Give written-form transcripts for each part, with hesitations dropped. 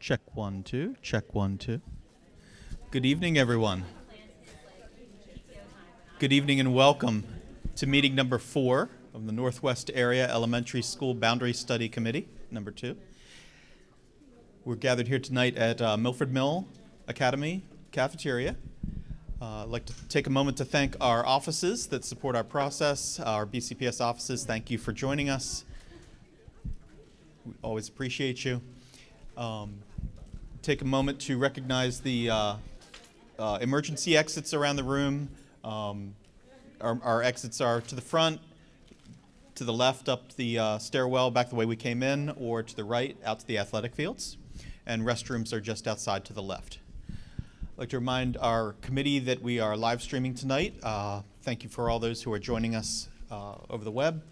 Check 1, 2, check 1, 2. Good evening, everyone. Good evening and welcome to meeting number 4 of the Northwest Area Elementary School Boundary Study Committee, number 2. We're gathered here tonight at Milford Mill Academy Cafeteria. I'd like to take a moment to thank our offices that support our process, our BCPS offices. Thank you for joining us. We always appreciate you. Take a moment to recognize the emergency exits around the room. Our exits are to the front, to the left up the stairwell back the way we came in, or to the right out to the athletic fields. And restrooms are just outside to the left. I'd like to remind our committee that we are live streaming tonight. Thank you for all those who are joining us over the web.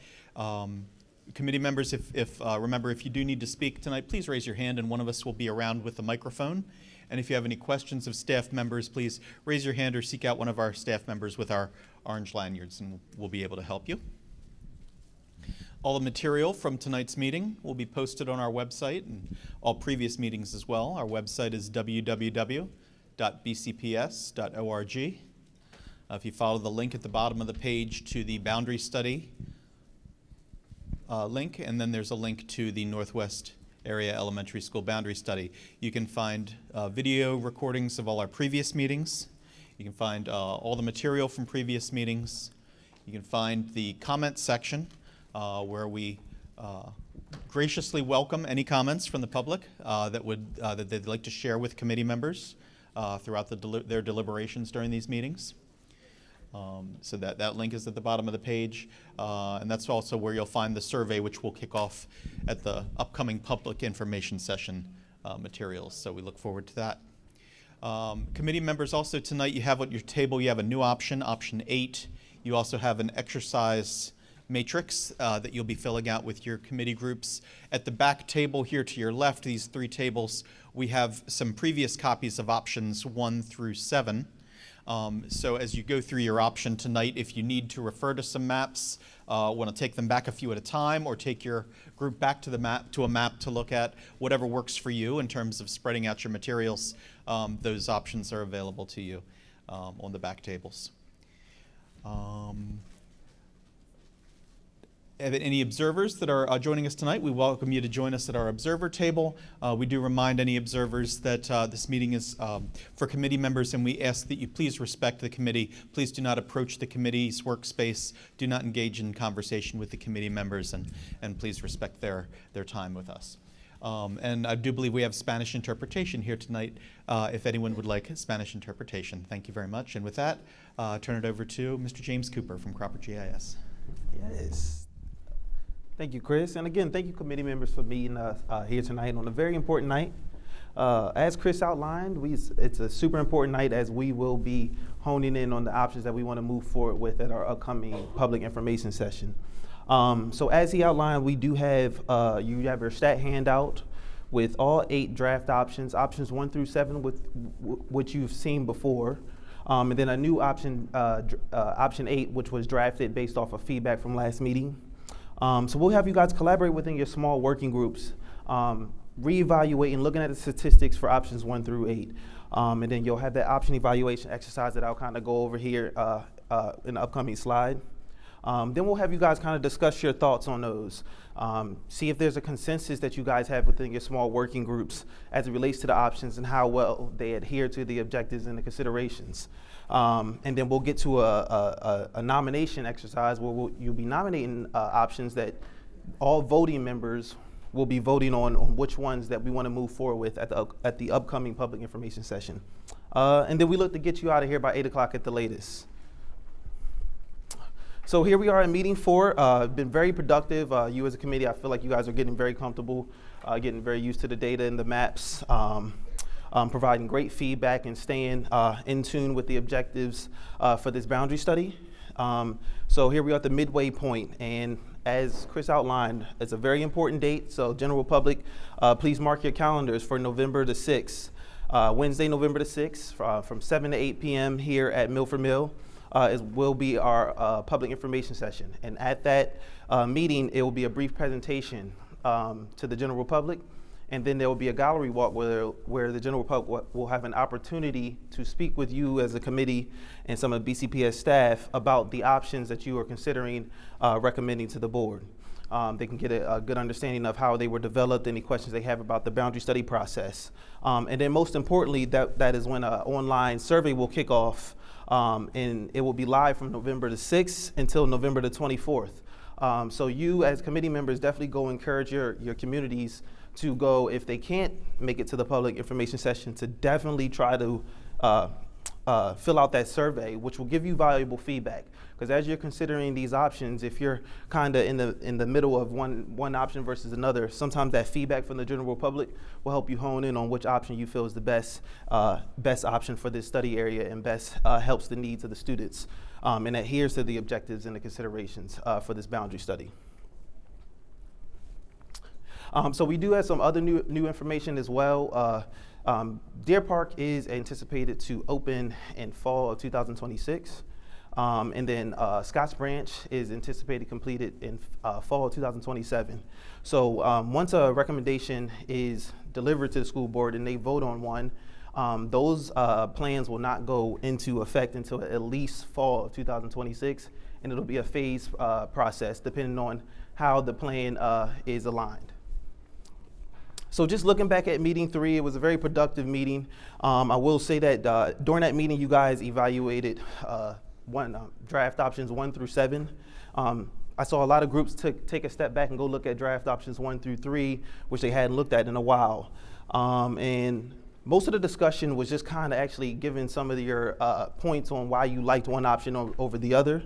Committee members, remember, if you do need to speak tonight, please raise your hand and one of us will be around with the microphone. And if you have any questions of staff members, please raise your hand or seek out one of our staff members with our orange lanyards and we'll be able to help you. All the material from tonight's meeting will be posted on our website and all previous meetings as well. Our website is www.bcps.org. If you follow the link at the bottom of the page to the Boundary Study link, and then there's a link to the Northwest Area Elementary School Boundary Study. You can find video recordings of all our previous meetings. You can find all the material from previous meetings. You can find the comment section where we graciously welcome any comments from the public that they'd like to share with committee members throughout their deliberations during these meetings. So that link is at the bottom of the page, and that's also where you'll find the survey, which will kick off at the upcoming public information session materials. So we look forward to that. Committee members, also tonight you have at your table, you have a new option, option 8. You also have an exercise matrix that you'll be filling out with your committee groups. At the back table here to your left, these 3 tables, we have some previous copies of options 1 through 7. So as you go through your option tonight, if you need to refer to some maps, want to take them back a few at a time, or take your group back to a map to look at, whatever works for you in terms of spreading out your materials, those options are available to you on the back tables. Any observers that are joining us tonight, we welcome you to join us at our observer table. We do remind any observers that this meeting is for committee members, and we ask that you please respect the committee. Please do not approach the committee's workspace. Do not engage in conversation with the committee members, and please respect their time with us. And I do believe we have Spanish interpretation here tonight, if anyone would like Spanish interpretation. Thank you very much. And with that, turn it over to Mr. James Cooper from Cropper GIS. Yes. Thank you, Chris. And again, thank you, committee members, for meeting us here tonight on a very important night. As Chris outlined, it's a super important night as we will be honing in on the options that we want to move forward with at our upcoming public information session. So as he outlined, we do have, you have your stat handout with all 8 draft options, options 1 through 7, with which you've seen before. And then a new option, option 8, which was drafted based off of feedback from last meeting. So we'll have you guys collaborate within your small working groups, reevaluate and looking at the statistics for options 1 through 8. And then you'll have that option evaluation exercise that I'll kind of go over here in the upcoming slide. Then we'll have you guys kind of discuss your thoughts on those. See if there's a consensus that you guys have within your small working groups as it relates to the options and how well they adhere to the objectives and the considerations. And then we'll get to a nomination exercise where you'll be nominating options that all voting members will be voting on which ones that we want to move forward with at the upcoming public information session. And then we look to get you out of here by 8 o'clock at the latest. So here we are in meeting 4. Been very productive. You as a committee, I feel like you guys are getting very comfortable, getting very used to the data and the maps. Providing great feedback and staying in tune with the objectives for this boundary study. So here we are at the midway point, and as Chris outlined, it's a very important date, so general public, please mark your calendars for November the 6th. Wednesday, November the 6th, from 7 to 8 p.m. here at Milford Mill will be our public information session. And at that meeting, it will be a brief presentation to the general public. And then there will be a gallery walk where the general public will have an opportunity to speak with you as a committee and some of the BCPS staff about the options that you are considering recommending to the board. They can get a good understanding of how they were developed, any questions they have about the boundary study process. And then most importantly, that is when an online survey will kick off, and it will be live from November the 6th until November the 24th. So you as committee members definitely go encourage your communities to go, if they can't make it to the public information session, to definitely try to fill out that survey, which will give you valuable feedback. Because as you're considering these options, if you're kind of in the middle of one option versus another, sometimes that feedback from the general public will help you hone in on which option you feel is the best option for this study area and best helps the needs of the students and adheres to the objectives and the considerations for this boundary study. So we do have some other new information as well. Deer Park is anticipated to open in fall of 2026. And then Scotts Branch is anticipated completed in fall of 2027. So once a recommendation is delivered to the school board and they vote on one, those plans will not go into effect until at least fall of 2026, and it'll be a phased process depending on how the plan is aligned. So just looking back at meeting 3, it was a very productive meeting. I will say that during that meeting, you guys evaluated draft options 1 through 7. I saw a lot of groups take a step back and go look at draft options 1 through 3, which they hadn't looked at in a while. And most of the discussion was just kind of actually giving some of your points on why you liked one option over the other.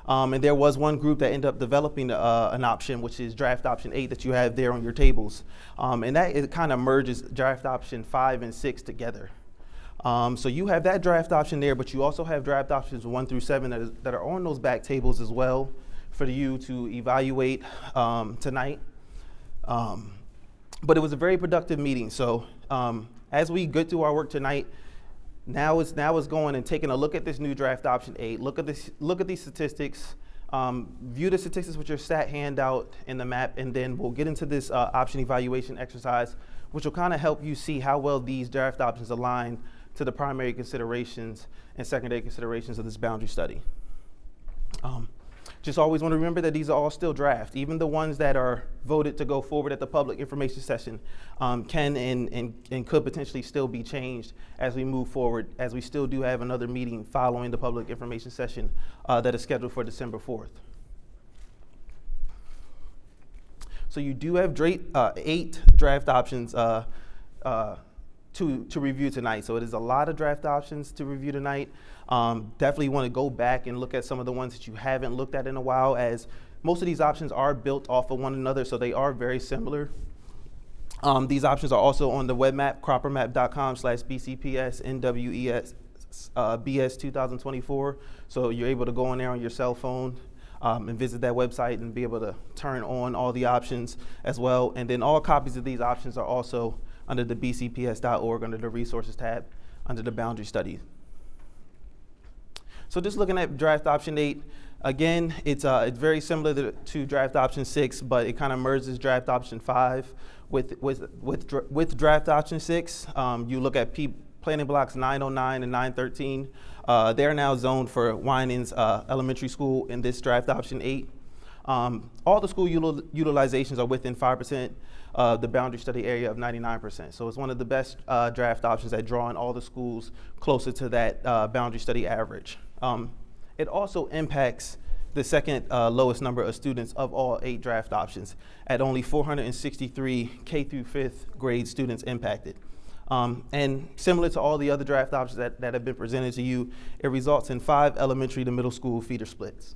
And there was one group that ended up developing an option, which is draft option 8 that you have there on your tables. And that it kind of merges draft option 5 and 6 together. So you have that draft option there, but you also have draft options 1 through 7 that are on those back tables as well for you to evaluate tonight. But it was a very productive meeting. So as we get through our work tonight, now it's going and taking a look at this new draft option 8. Look at these statistics. View the statistics with your stat handout in the map, and then we'll get into this option evaluation exercise, which will kind of help you see how well these draft options align to the primary considerations and secondary considerations of this boundary study. Just always want to remember that these are all still draft. Even the ones that are voted to go forward at the public information session can and could potentially still be changed as we move forward, as we still do have another meeting following the public information session that is scheduled for December 4th. So you do have 8 draft options to review tonight. So it is a lot of draft options to review tonight. Definitely want to go back and look at some of the ones that you haven't looked at in a while, as most of these options are built off of one another, so they are very similar. These options are also on the web map, croppermap.com/BCPS-NWES-BS 2024. So you're able to go on there on your cell phone and visit that website and be able to turn on all the options as well. And then all copies of these options are also under the bcps.org under the resources tab under the boundary study. So just looking at draft option 8, again, it's very similar to draft option 6, but it kind of merges draft option 5 with draft option 6. You look at planning blocks 909 and 913. They're now zoned for Winans Elementary School in this draft option 8. All the school utilizations are within 5% of the boundary study area of 99%. So it's one of the best draft options at drawing all the schools closer to that boundary study average. It also impacts the second lowest number of students of all 8 draft options at only 463 K through 5th grade students impacted. And similar to all the other draft options that have been presented to you, it results in 5 elementary to middle school feeder splits.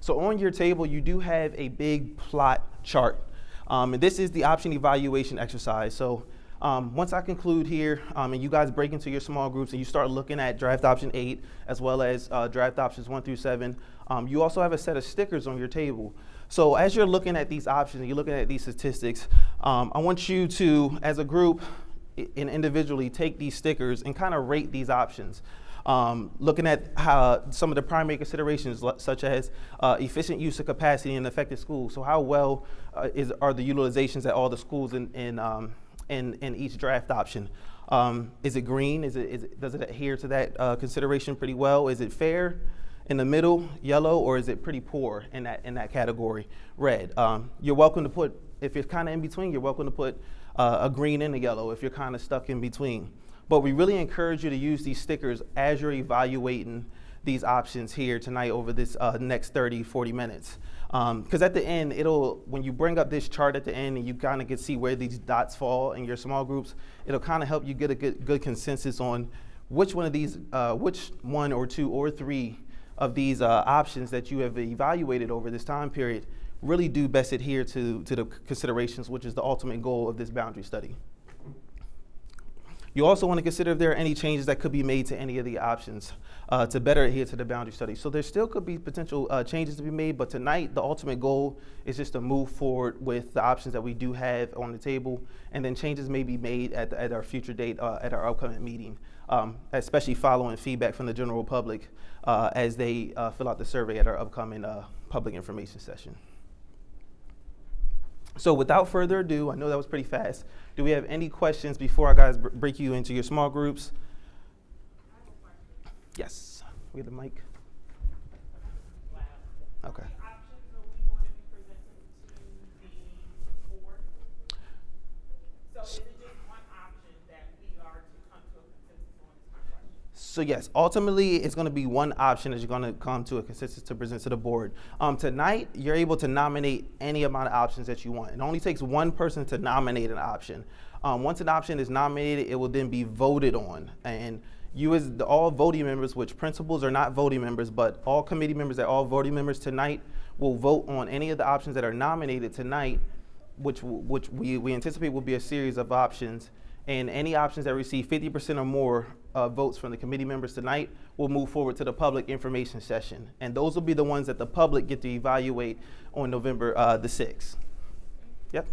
So on your table, you do have a big plot chart. And this is the option evaluation exercise. So once I conclude here, and you guys break into your small groups and you start looking at draft option 8 as well as draft options 1 through 7, you also have a set of stickers on your table. So as you're looking at these options and you're looking at these statistics, I want you to, as a group and individually, take these stickers and kind of rate these options. Looking at how some of the primary considerations, such as efficient use of capacity in affected schools. So how well are the utilizations at all the schools in each draft option? Is it green? Does it adhere to that consideration pretty well? Is it fair? In the middle, yellow, or is it pretty poor in that category, red? You're welcome to put, if you're kind of in between, you're welcome to put a green and a yellow if you're kind of stuck in between. But we really encourage you to use these stickers as you're evaluating these options here tonight over this next 30, 40 minutes. Because at the end, when you bring up this chart at the end and you kind of can see where these dots fall in your small groups, it'll kind of help you get a good consensus on which one of these, which one or two or three of these options that you have evaluated over this time period really do best adhere to the considerations, which is the ultimate goal of this boundary study. You also want to consider if there are any changes that could be made to any of the options to better adhere to the boundary study. So there still could be potential changes to be made, but tonight the ultimate goal is just to move forward with the options that we do have on the table, and then changes may be made at our future date at our upcoming meeting, especially following feedback from the general public as they fill out the survey at our upcoming public information session. So without further ado, I know that was pretty fast. Do we have any questions before our guys break you into your small groups? Yes, we have the mic. Okay. Options are we going to be presenting to the board? So is it just one option that we are to come to a consensus on is my question? So yes, ultimately it's going to be one option that you're going to come to a consensus to present to the board. Tonight, you're able to nominate any amount of options that you want. It only takes one person to nominate an option. Once an option is nominated, it will then be voted on. And you as all voting members, which principals are not voting members, but all committee members that are all voting members tonight will vote on any of the options that are nominated tonight, which we anticipate will be a series of options. And any options that receive 50% or more votes from the committee members tonight will move forward to the public information session. And those will be the ones that the public get to evaluate on November the 6th. Yep.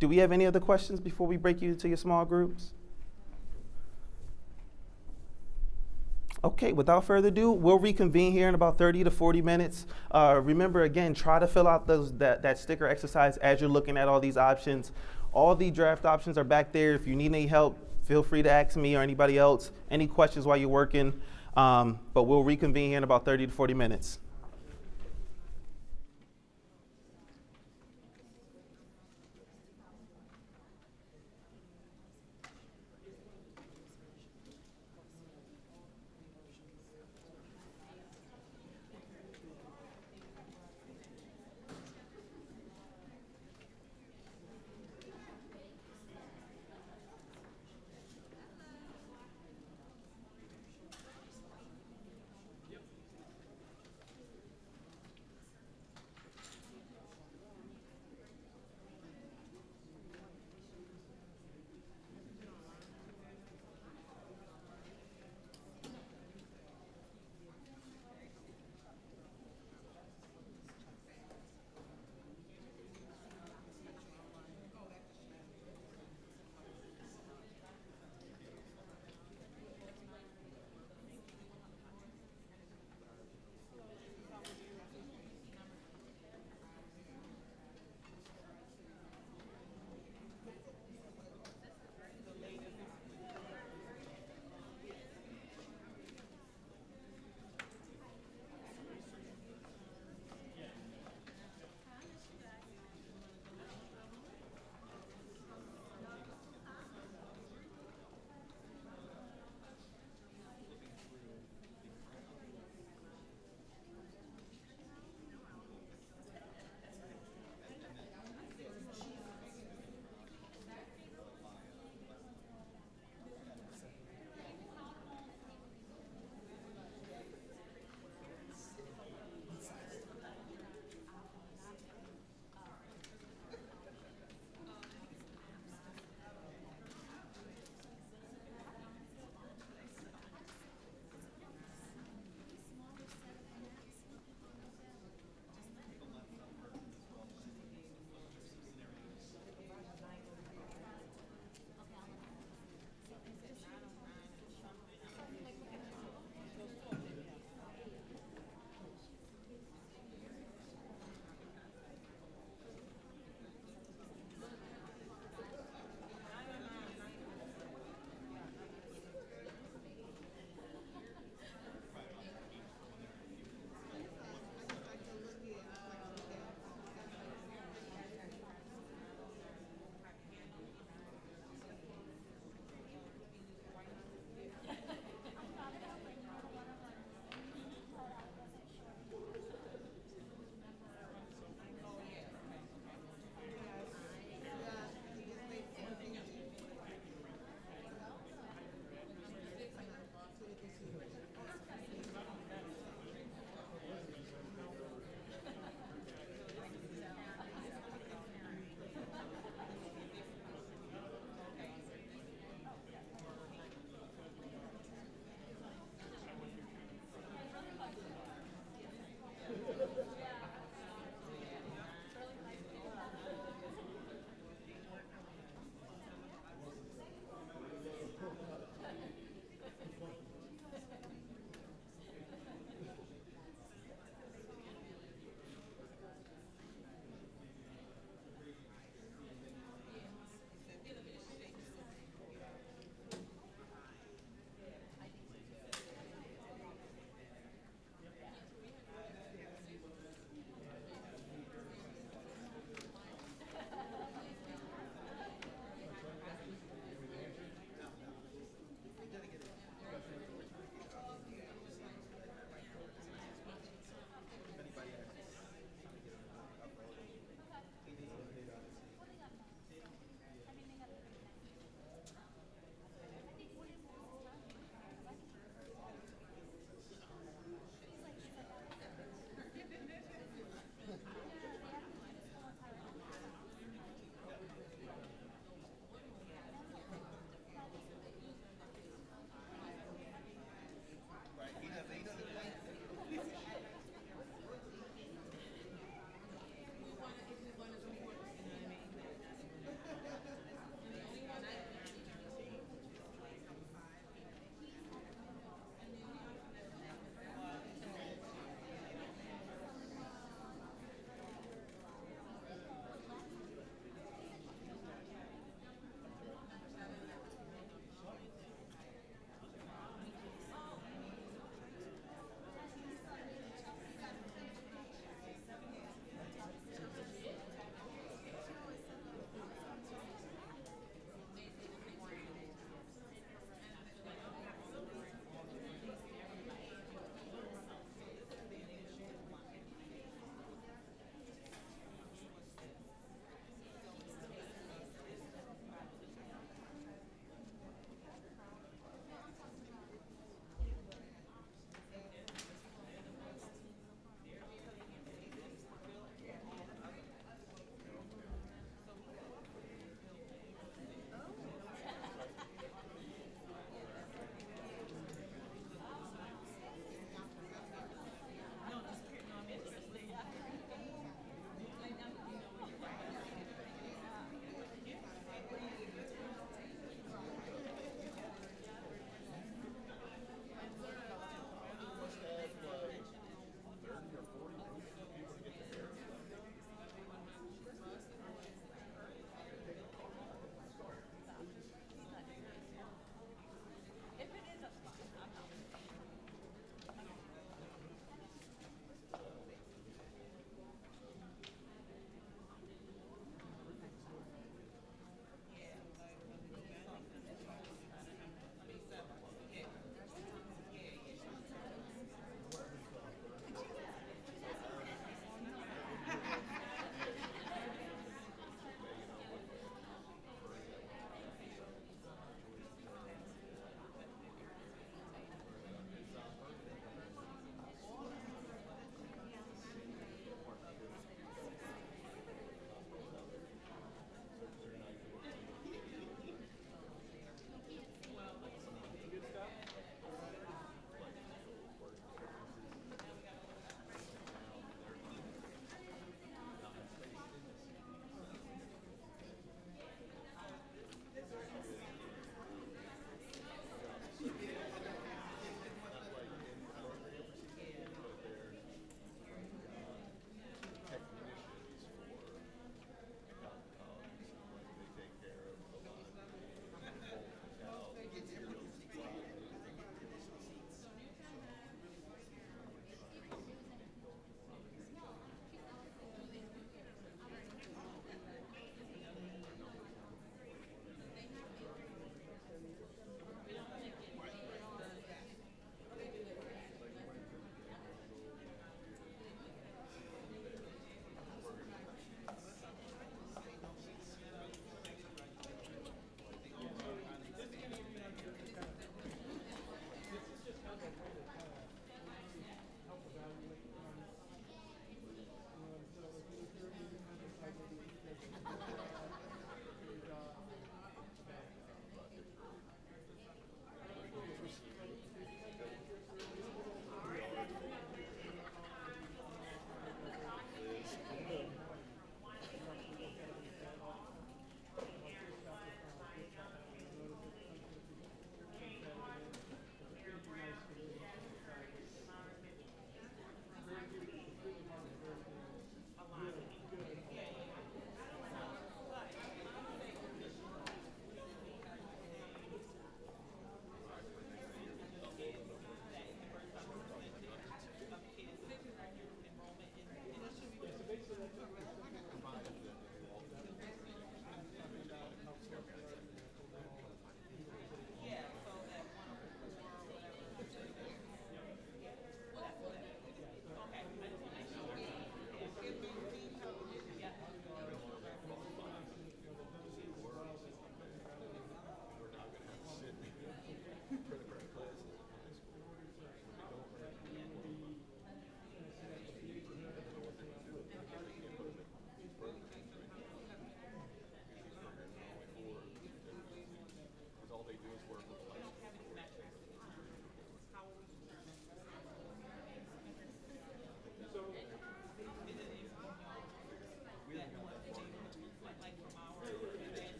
Do we have any other questions before we break you into your small groups? Okay, without further ado, we'll reconvene here in about 30 to 40 minutes. Remember, again, try to fill out that sticker exercise as you're looking at all these options. All the draft options are back there. If you need any help, feel free to ask me or anybody else. Any questions while you're working, but we'll reconvene here in about 30 to 40 minutes.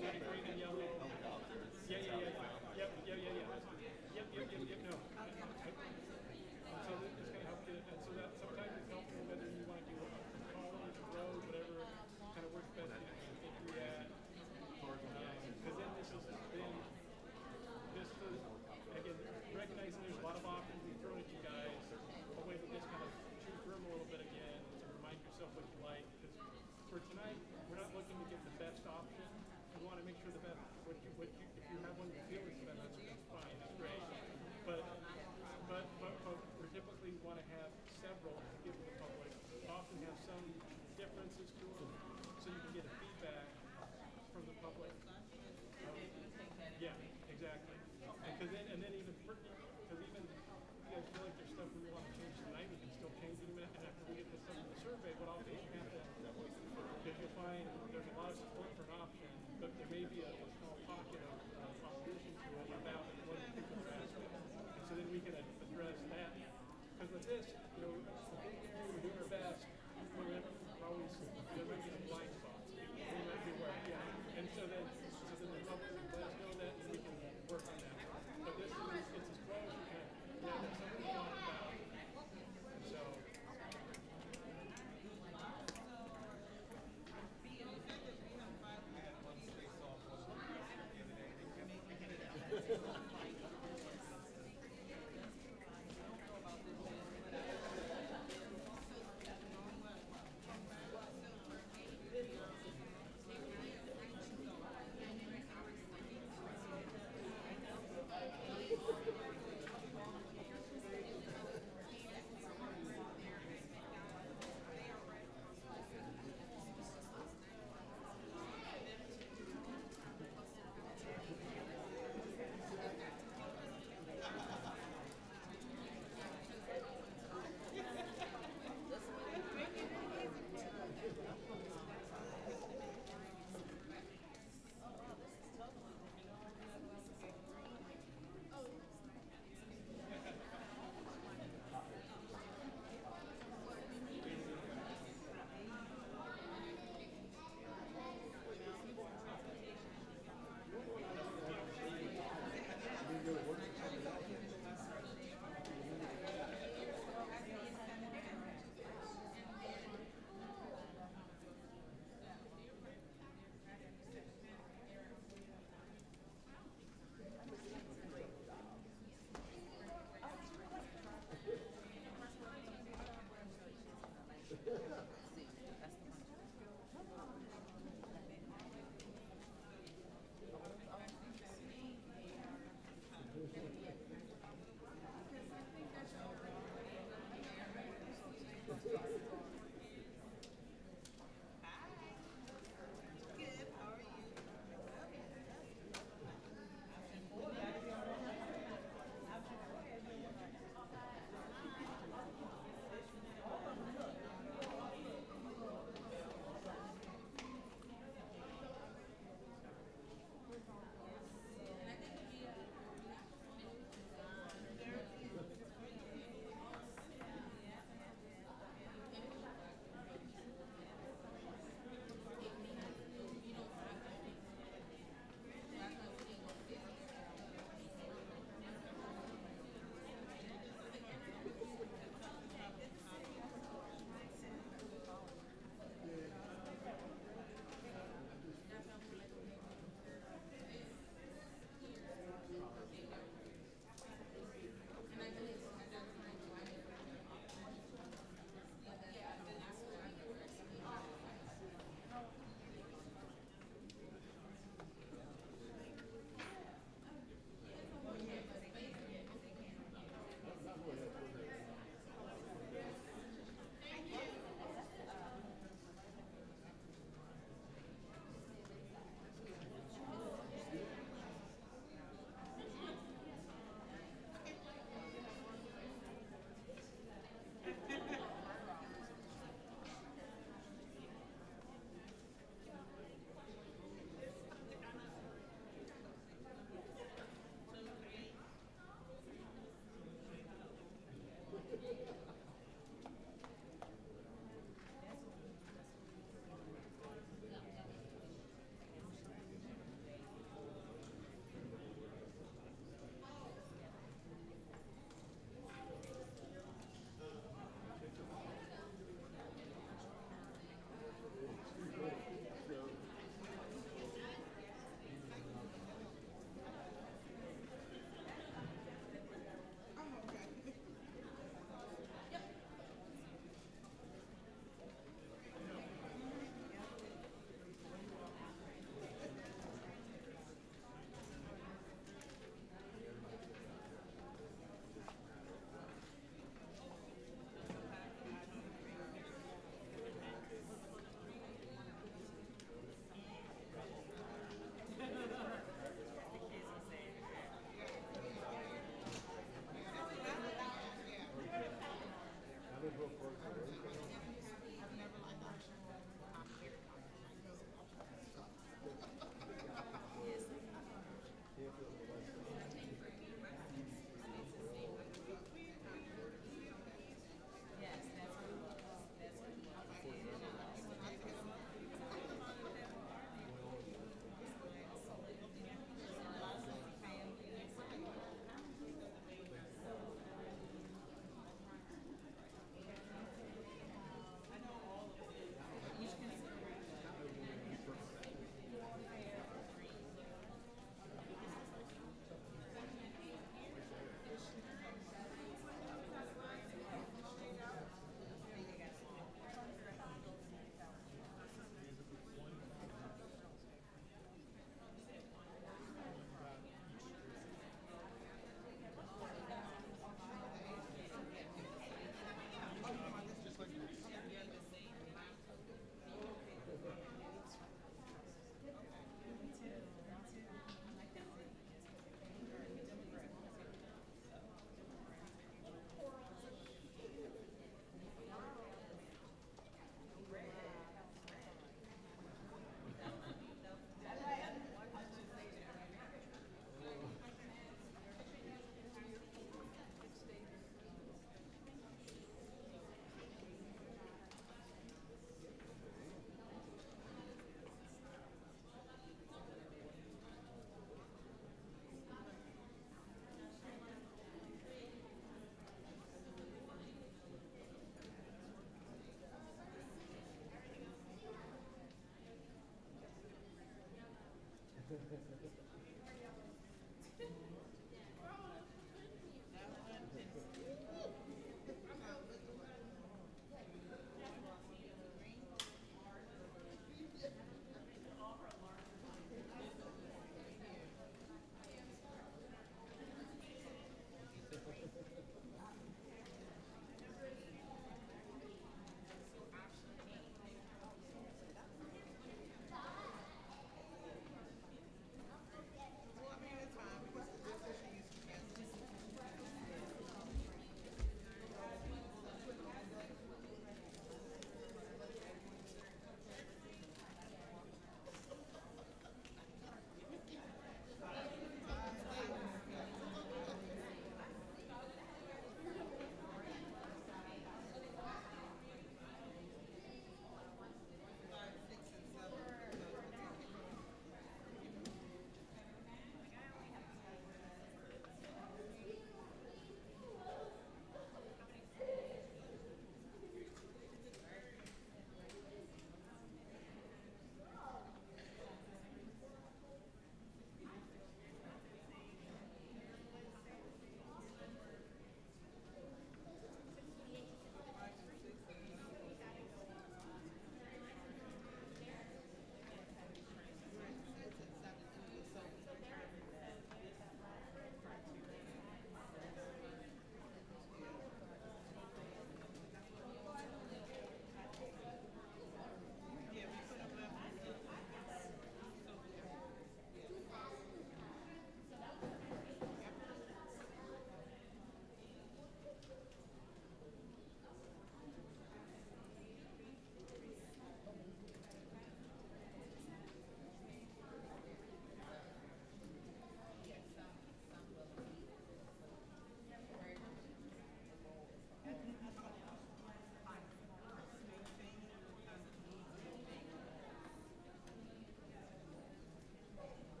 green and yellow. Yeah. Yep, no. So it's gonna help you, and so that sometimes it's helpful whether you want to do a college, a road, whatever kind of works best for you at. Because then this is, again, recognizing there's a lot of options we throw at you guys, a way to just kind of chew through them a little bit again, to remind yourself what you like. Because for tonight, we're not looking to get the best option. We want to make sure the best, if you have one you feel is the best, that's fine, that's great. But we typically want to have several to give to the public. Often have some differences to them, so you can get a feedback from the public. Yeah, exactly. Because then even if you guys feel like there's stuff we want to change tonight, we can still change it even after we get this stuff in the survey. What often happens is you'll find there's a lot of support for an option, but there may be a small pocket of opposition to it about one particular aspect. And so then we can address that. Because with this, we're doing our best. We're always, there might be some blind spots. We might be aware, yeah. And so then the public can let us know that, and we can work on that. But this is, it's as close as we can. Yeah, that's something we talk about. And so.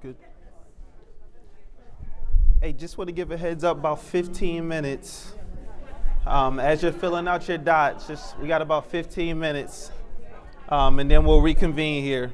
Good. Hey, just want to give a heads up about 15 minutes. As you're filling out your dots, we got about 15 minutes, and then we'll reconvene here.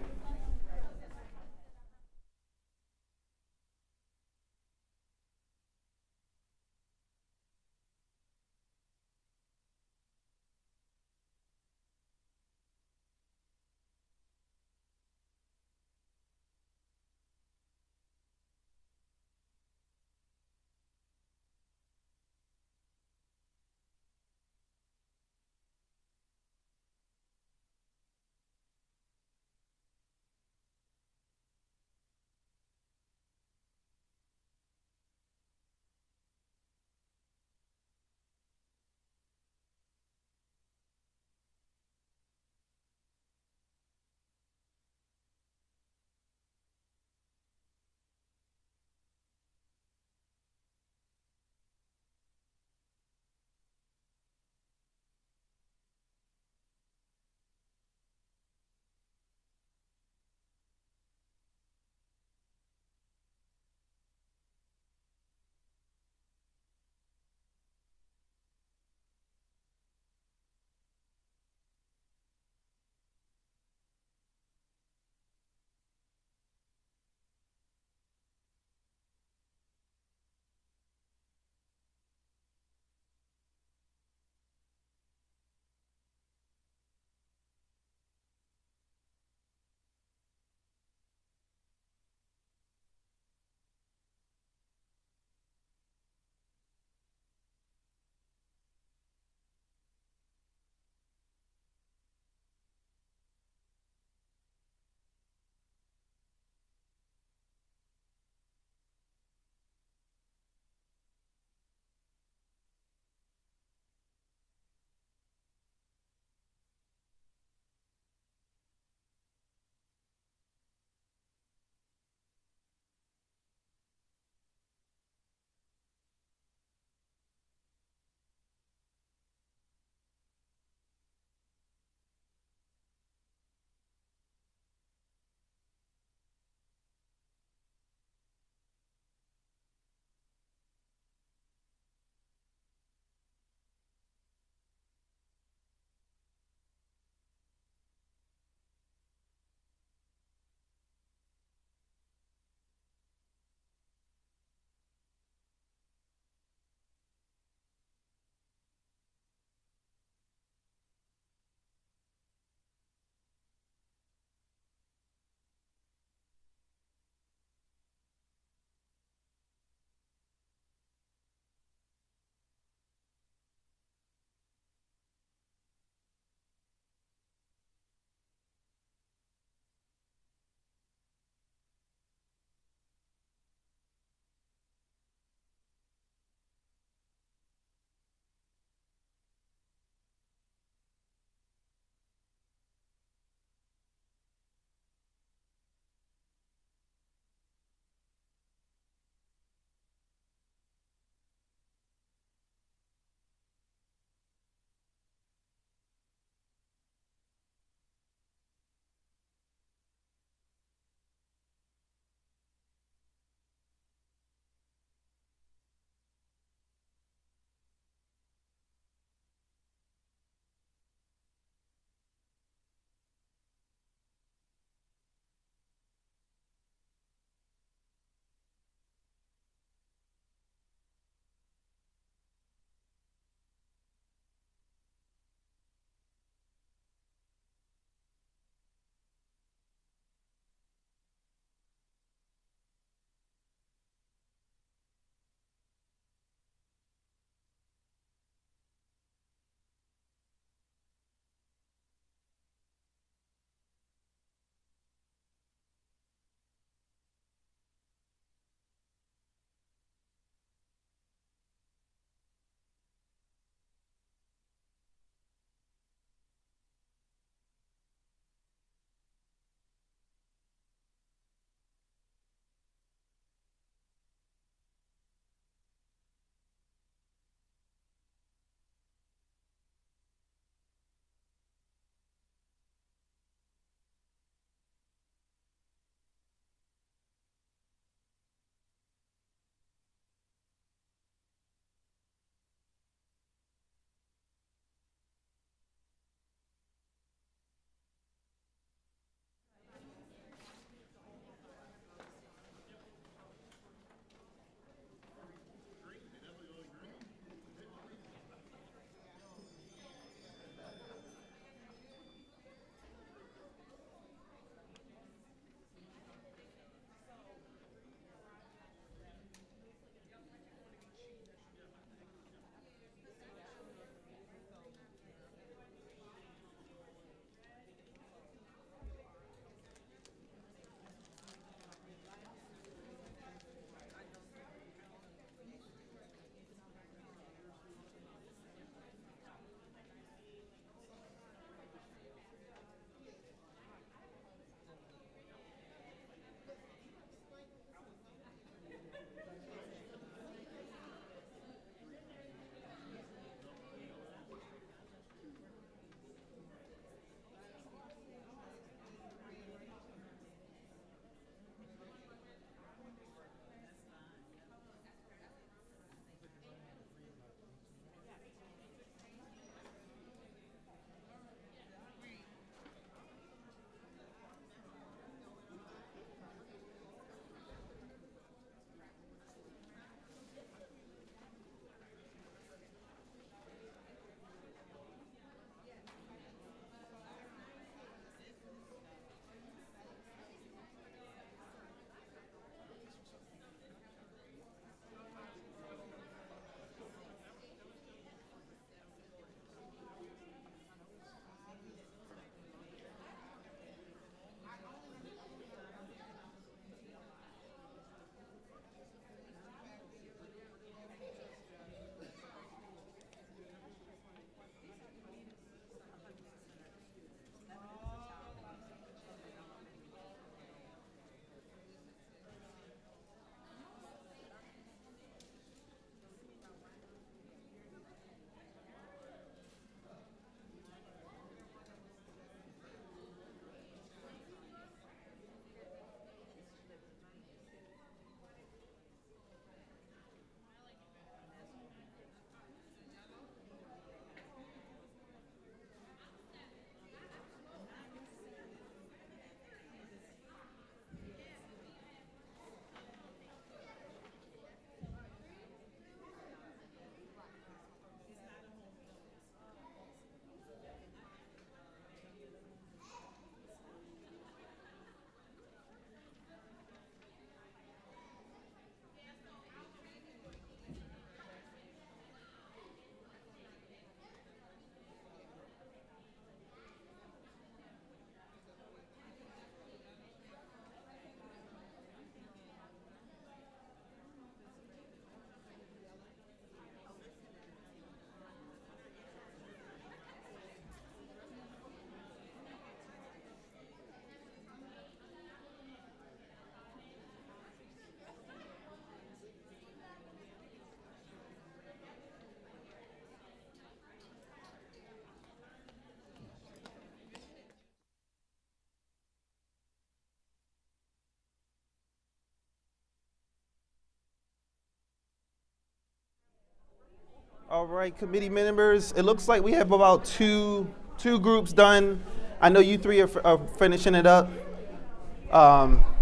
All right, committee members, it looks like we have about two groups done. I know you three are finishing it up.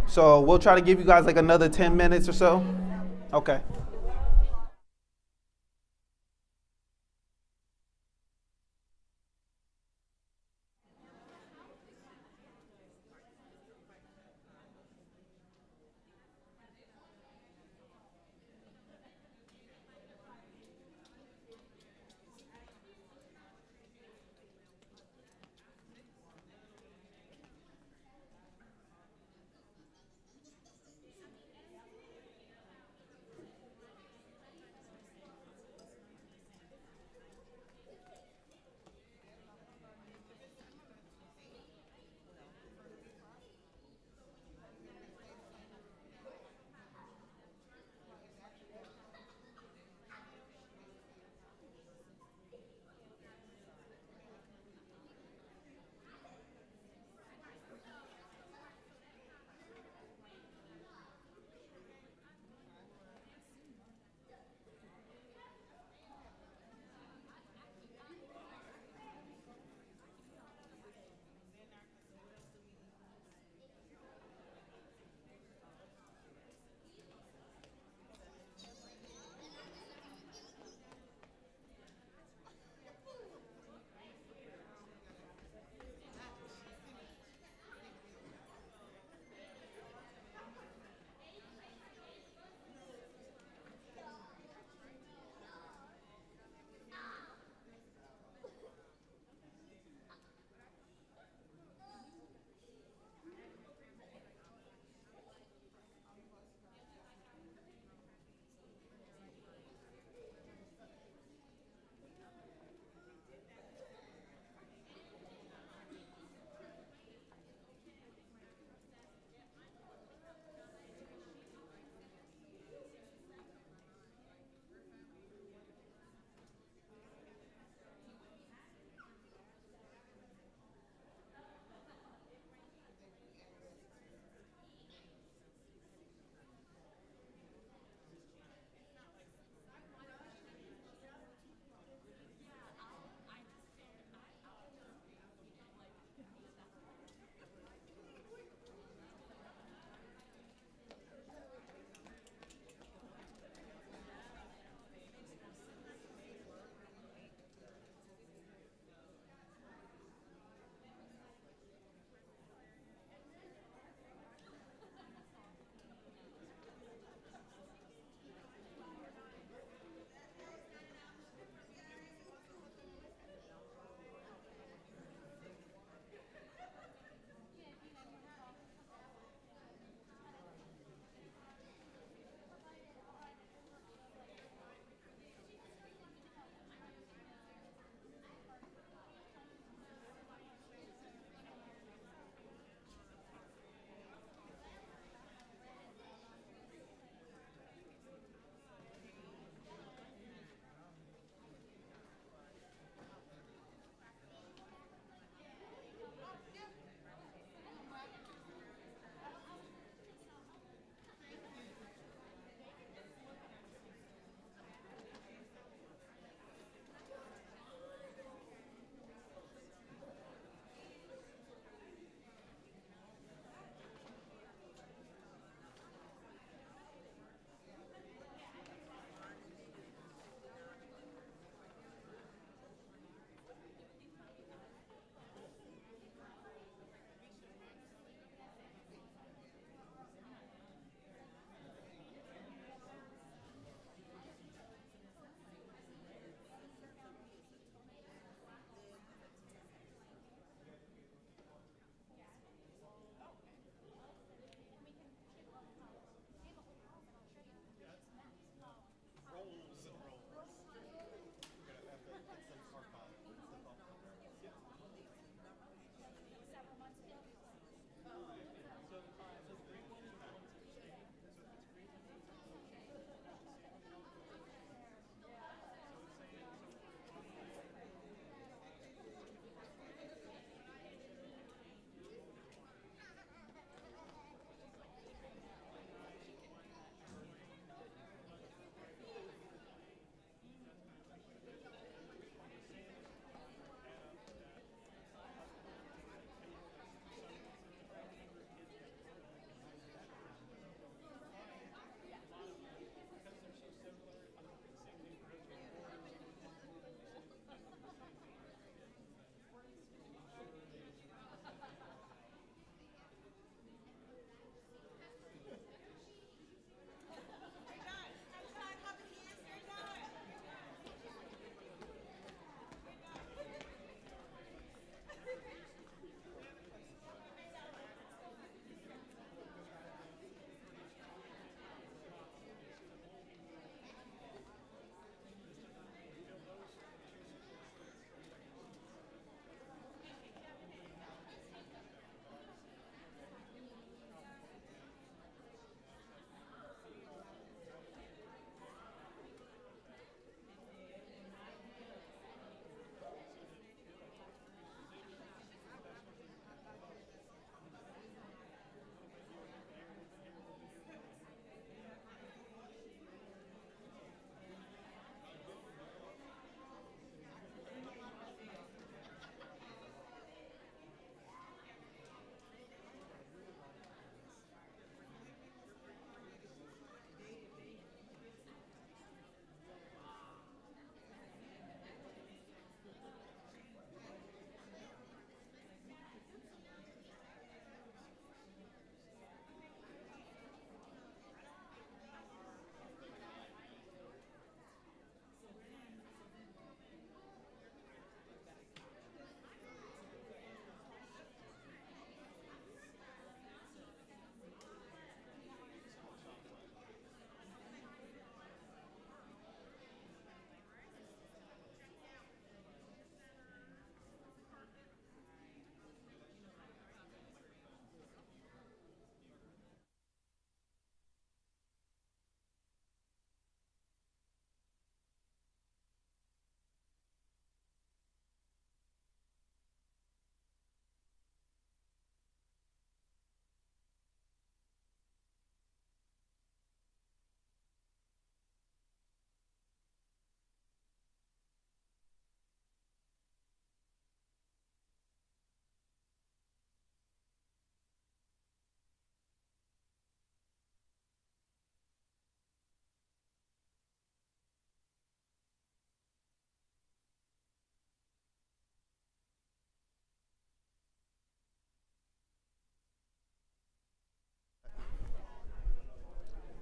So we'll try to give you guys like another 10 minutes or so. Okay.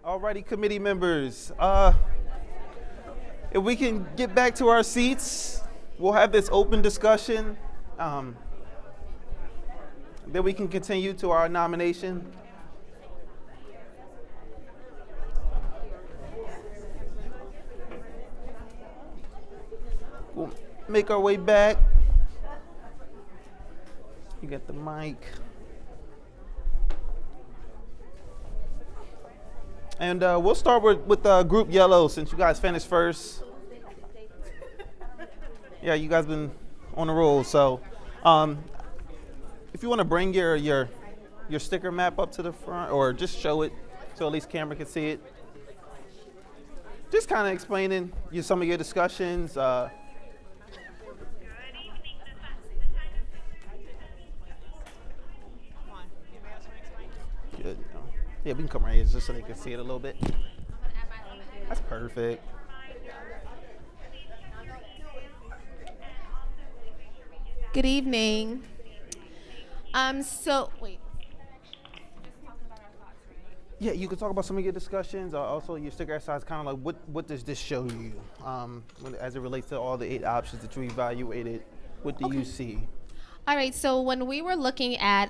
Alrighty, committee members. If we can get back to our seats, we'll have this open discussion. Then we can continue to our nomination. We'll make our way back. You got the mic. And we'll start with Group Yellow since you guys finished first. Yeah, you guys been on the roll. So if you want to bring your sticker map up to the front or just show it so at least camera can see it. Just kind of explaining some of your discussions. Good. Yeah, we can come right here just so they can see it a little bit. That's perfect. Good evening. Wait. Yeah, you can talk about some of your discussions. Also, your sticker exercise, kind of like what does this show you as it relates to all the 8 options that you evaluated? What do you see? All right, so when we were looking at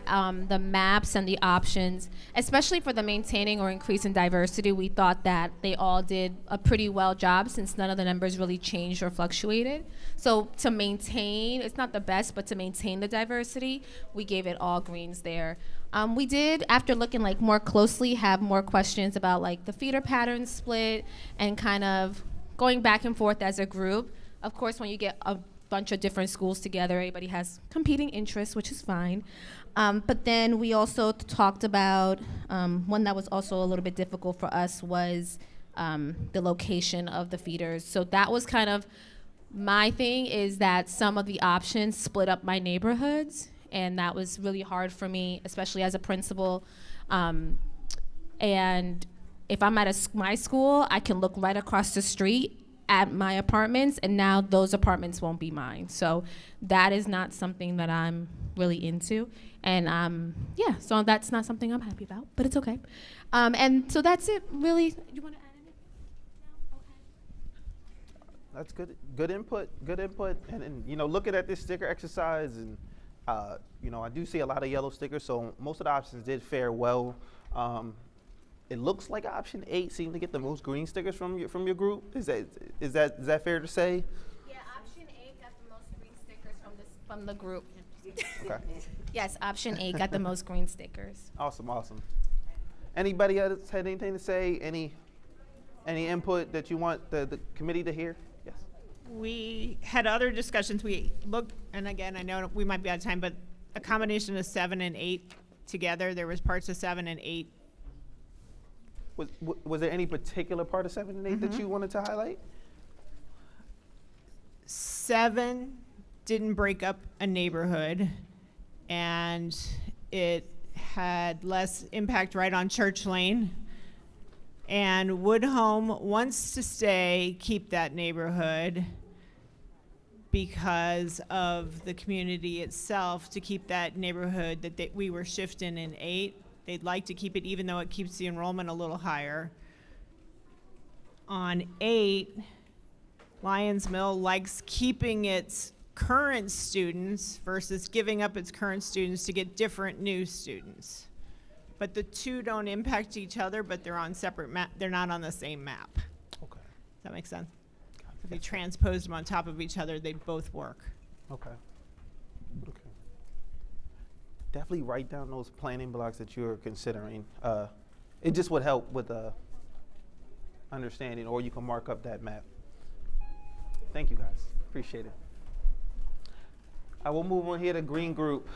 the maps and the options, especially for the maintaining or increasing diversity, we thought that they all did a pretty well job since none of the numbers really changed or fluctuated. So to maintain, it's not the best, but to maintain the diversity, we gave it all greens there. We did, after looking more closely, have more questions about the feeder pattern split and kind of going back and forth as a group. Of course, when you get a bunch of different schools together, everybody has competing interests, which is fine. But then we also talked about one that was also a little bit difficult for us was the location of the feeders. So that was kind of my thing, is that some of the options split up my neighborhoods, and that was really hard for me, especially as a principal. And if I'm at my school, I can look right across the street at my apartments, and now those apartments won't be mine. So that is not something that I'm really into. And yeah, so that's not something I'm happy about, but it's okay. And so that's it, really. You want to add anything? No? Okay. That's good. Good input. Good input. And looking at this sticker exercise, and I do see a lot of yellow stickers, so most of the options did fare well. It looks like option 8 seemed to get the most green stickers from your group. Is that fair to say? Yeah, option 8 got the most green stickers from the group. Okay. Yes, option 8 got the most green stickers. Awesome. Anybody else had anything to say? Any input that you want the committee to hear? Yes. We had other discussions. We looked, and again, I know we might be out of time, but a combination of 7 and 8 together. There was parts of 7 and 8. Was there any particular part of 7 and 8 that you wanted to highlight? 7 didn't break up a neighborhood, and it had less impact right on Church Lane. And Woodhome wants to keep that neighborhood because of the community itself, to keep that neighborhood that we were shifting in 8. They'd like to keep it, even though it keeps the enrollment a little higher. On 8, Lyons Mill likes keeping its current students versus giving up its current students to get different new students. But the two don't impact each other, but they're on separate map. They're not on the same map. Okay. Does that make sense? If you transpose them on top of each other, they both work. Okay. Definitely write down those planning blocks that you're considering. It just would help with understanding, or you can mark up that map. Thank you, guys. Appreciate it. I will move on here to Green Group.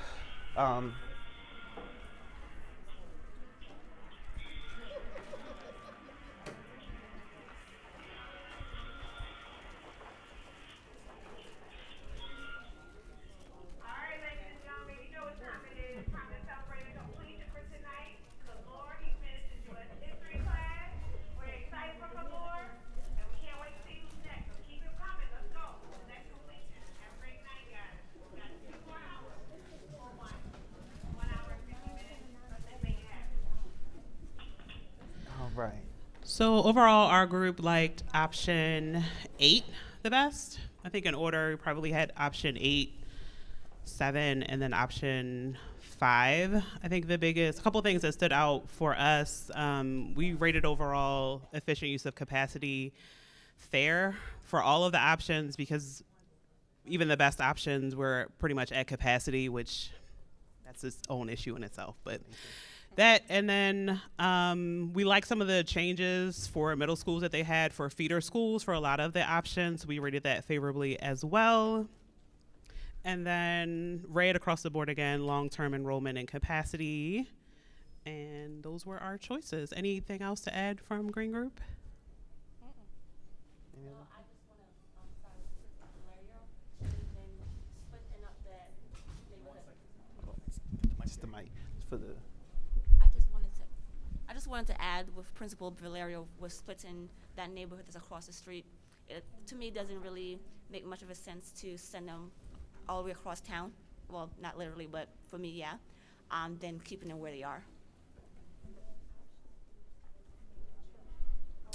So overall, our group liked option 8 the best. I think in order, we probably had option 8, 7, and then option 5. I think a couple things that stood out for us, we rated overall efficient use of capacity fair for all of the options, because even the best options were pretty much at capacity, which that's its own issue in itself. But that, and then we like some of the changes for middle schools that they had for feeder schools for a lot of the options. We rated that favorably as well. And then rate across the board again, long-term enrollment and capacity. And those were our choices. Anything else to add from Green Group? Just the mic. Just for the. I just wanted to add, with Principal Valerio was splitting that neighborhood that's across the street. It, to me, doesn't really make much of a sense to send them all the way across town. Well, not literally, but for me, yeah. Than keeping them where they are.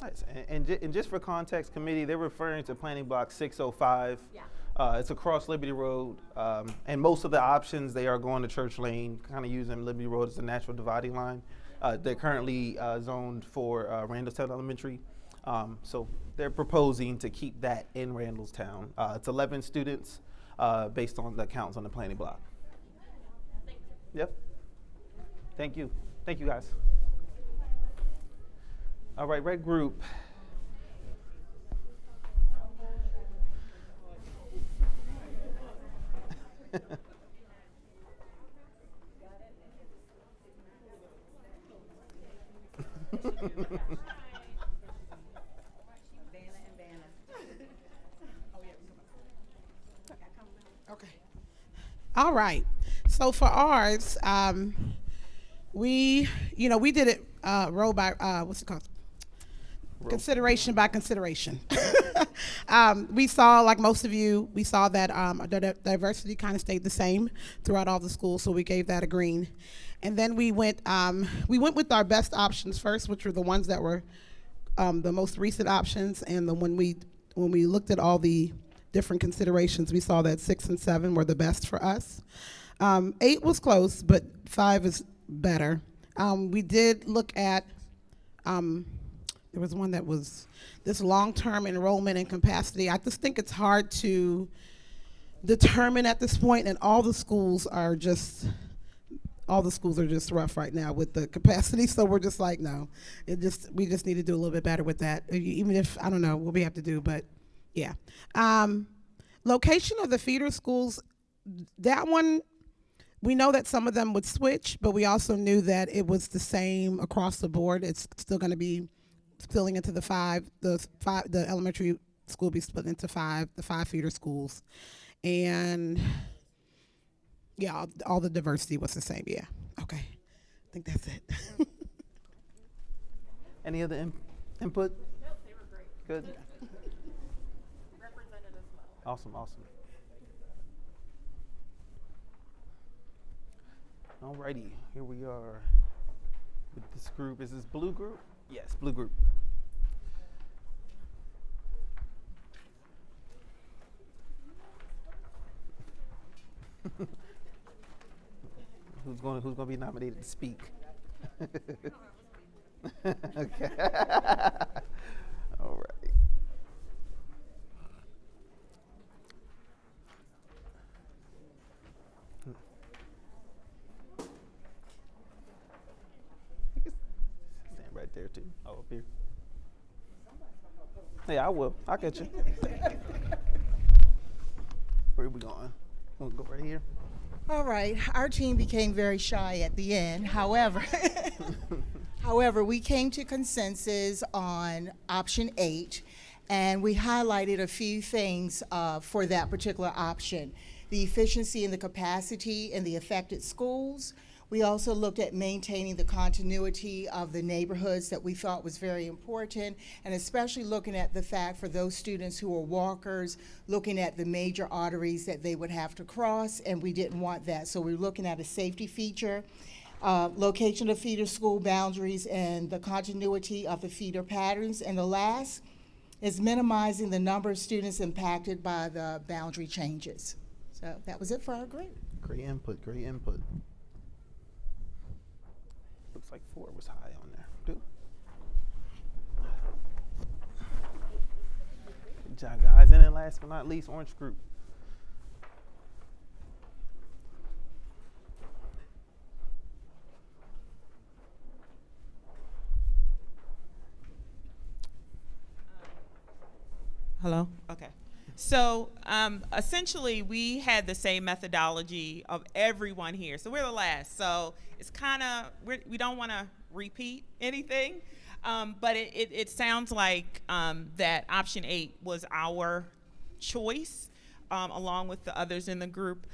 Nice. And just for context, committee, they're referring to planning block 605. Yeah. It's across Liberty Road, and most of the options, they are going to Church Lane, kind of using Liberty Road as a natural dividing line. They're currently zoned for Randallstown Elementary, so they're proposing to keep that in Randallstown. It's 11 students based on the counts on the planning block. Yep. Thank you. Thank you, guys. All right, red group. Okay. All right. So for ours, we did it row by what's it called? Consideration by consideration. We saw, like most of you, we saw that the diversity kind of stayed the same throughout all the schools, so we gave that a green. And then we went with our best options first, which were the ones that were the most recent options. And when we looked at all the different considerations, we saw that 6 and 7 were the best for us. 8 was close, but 5 is better. We did look at, there was one that was this long-term enrollment and capacity. I just think it's hard to determine at this point, and all the schools are just rough right now with the capacity. So we're just like, no, we just need to do a little bit better with that. Even if, I don't know what we have to do, but yeah. Location of the feeder schools, that one, we know that some of them would switch, but we also knew that it was the same across the board. It's still going to be spilling into the 5. The elementary school will be split into 5, the 5 feeder schools. And yeah, all the diversity was the same. Yeah. Okay. I think that's it. Any other input? Nope, they were great. Good. Represented as well. Awesome. Alrighty, here we are with this group. Is this blue group? Yes, blue group. Who's going to be nominated to speak? Okay. All right. Stand right there too. Oh, up here. Yeah, I will. I'll get you. Where are we going? We'll go right here. All right, our team became very shy at the end. However, we came to consensus on option 8, and we highlighted a few things for that particular option. The efficiency and the capacity in the affected schools. We also looked at maintaining the continuity of the neighborhoods that we thought was very important, and especially looking at the fact for those students who are walkers, looking at the major arteries that they would have to cross, and we didn't want that. So we're looking at a safety feature. location of feeder school boundaries and the continuity of the feeder patterns. And the last is minimizing the number of students impacted by the boundary changes. So that was it for our group. Great input, great input. Looks like 4 was high on there. Good job, guys. And then last but not least, Orange Group. Hello? Okay. So essentially, we had the same methodology of everyone here. So we're the last. So it's kind of, we don't want to repeat anything. But it sounds like that option 8 was our choice, along with the others in the group.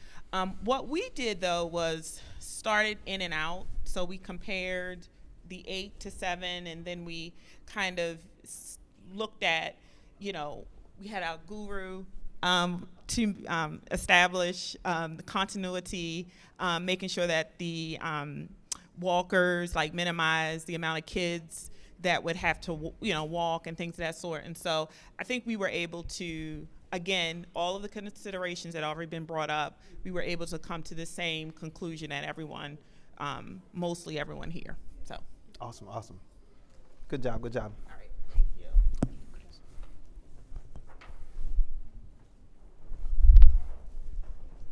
What we did, though, was started in and out. So we compared the 8 to 7, and then we kind of looked at, we had our guru to establish the continuity, making sure that the walkers minimize the amount of kids that would have to walk and things of that sort. And so I think we were able to, again, all of the considerations that had already been brought up, we were able to come to the same conclusion that everyone, mostly everyone here. So Awesome, awesome. Good job, good job. all right, thank you.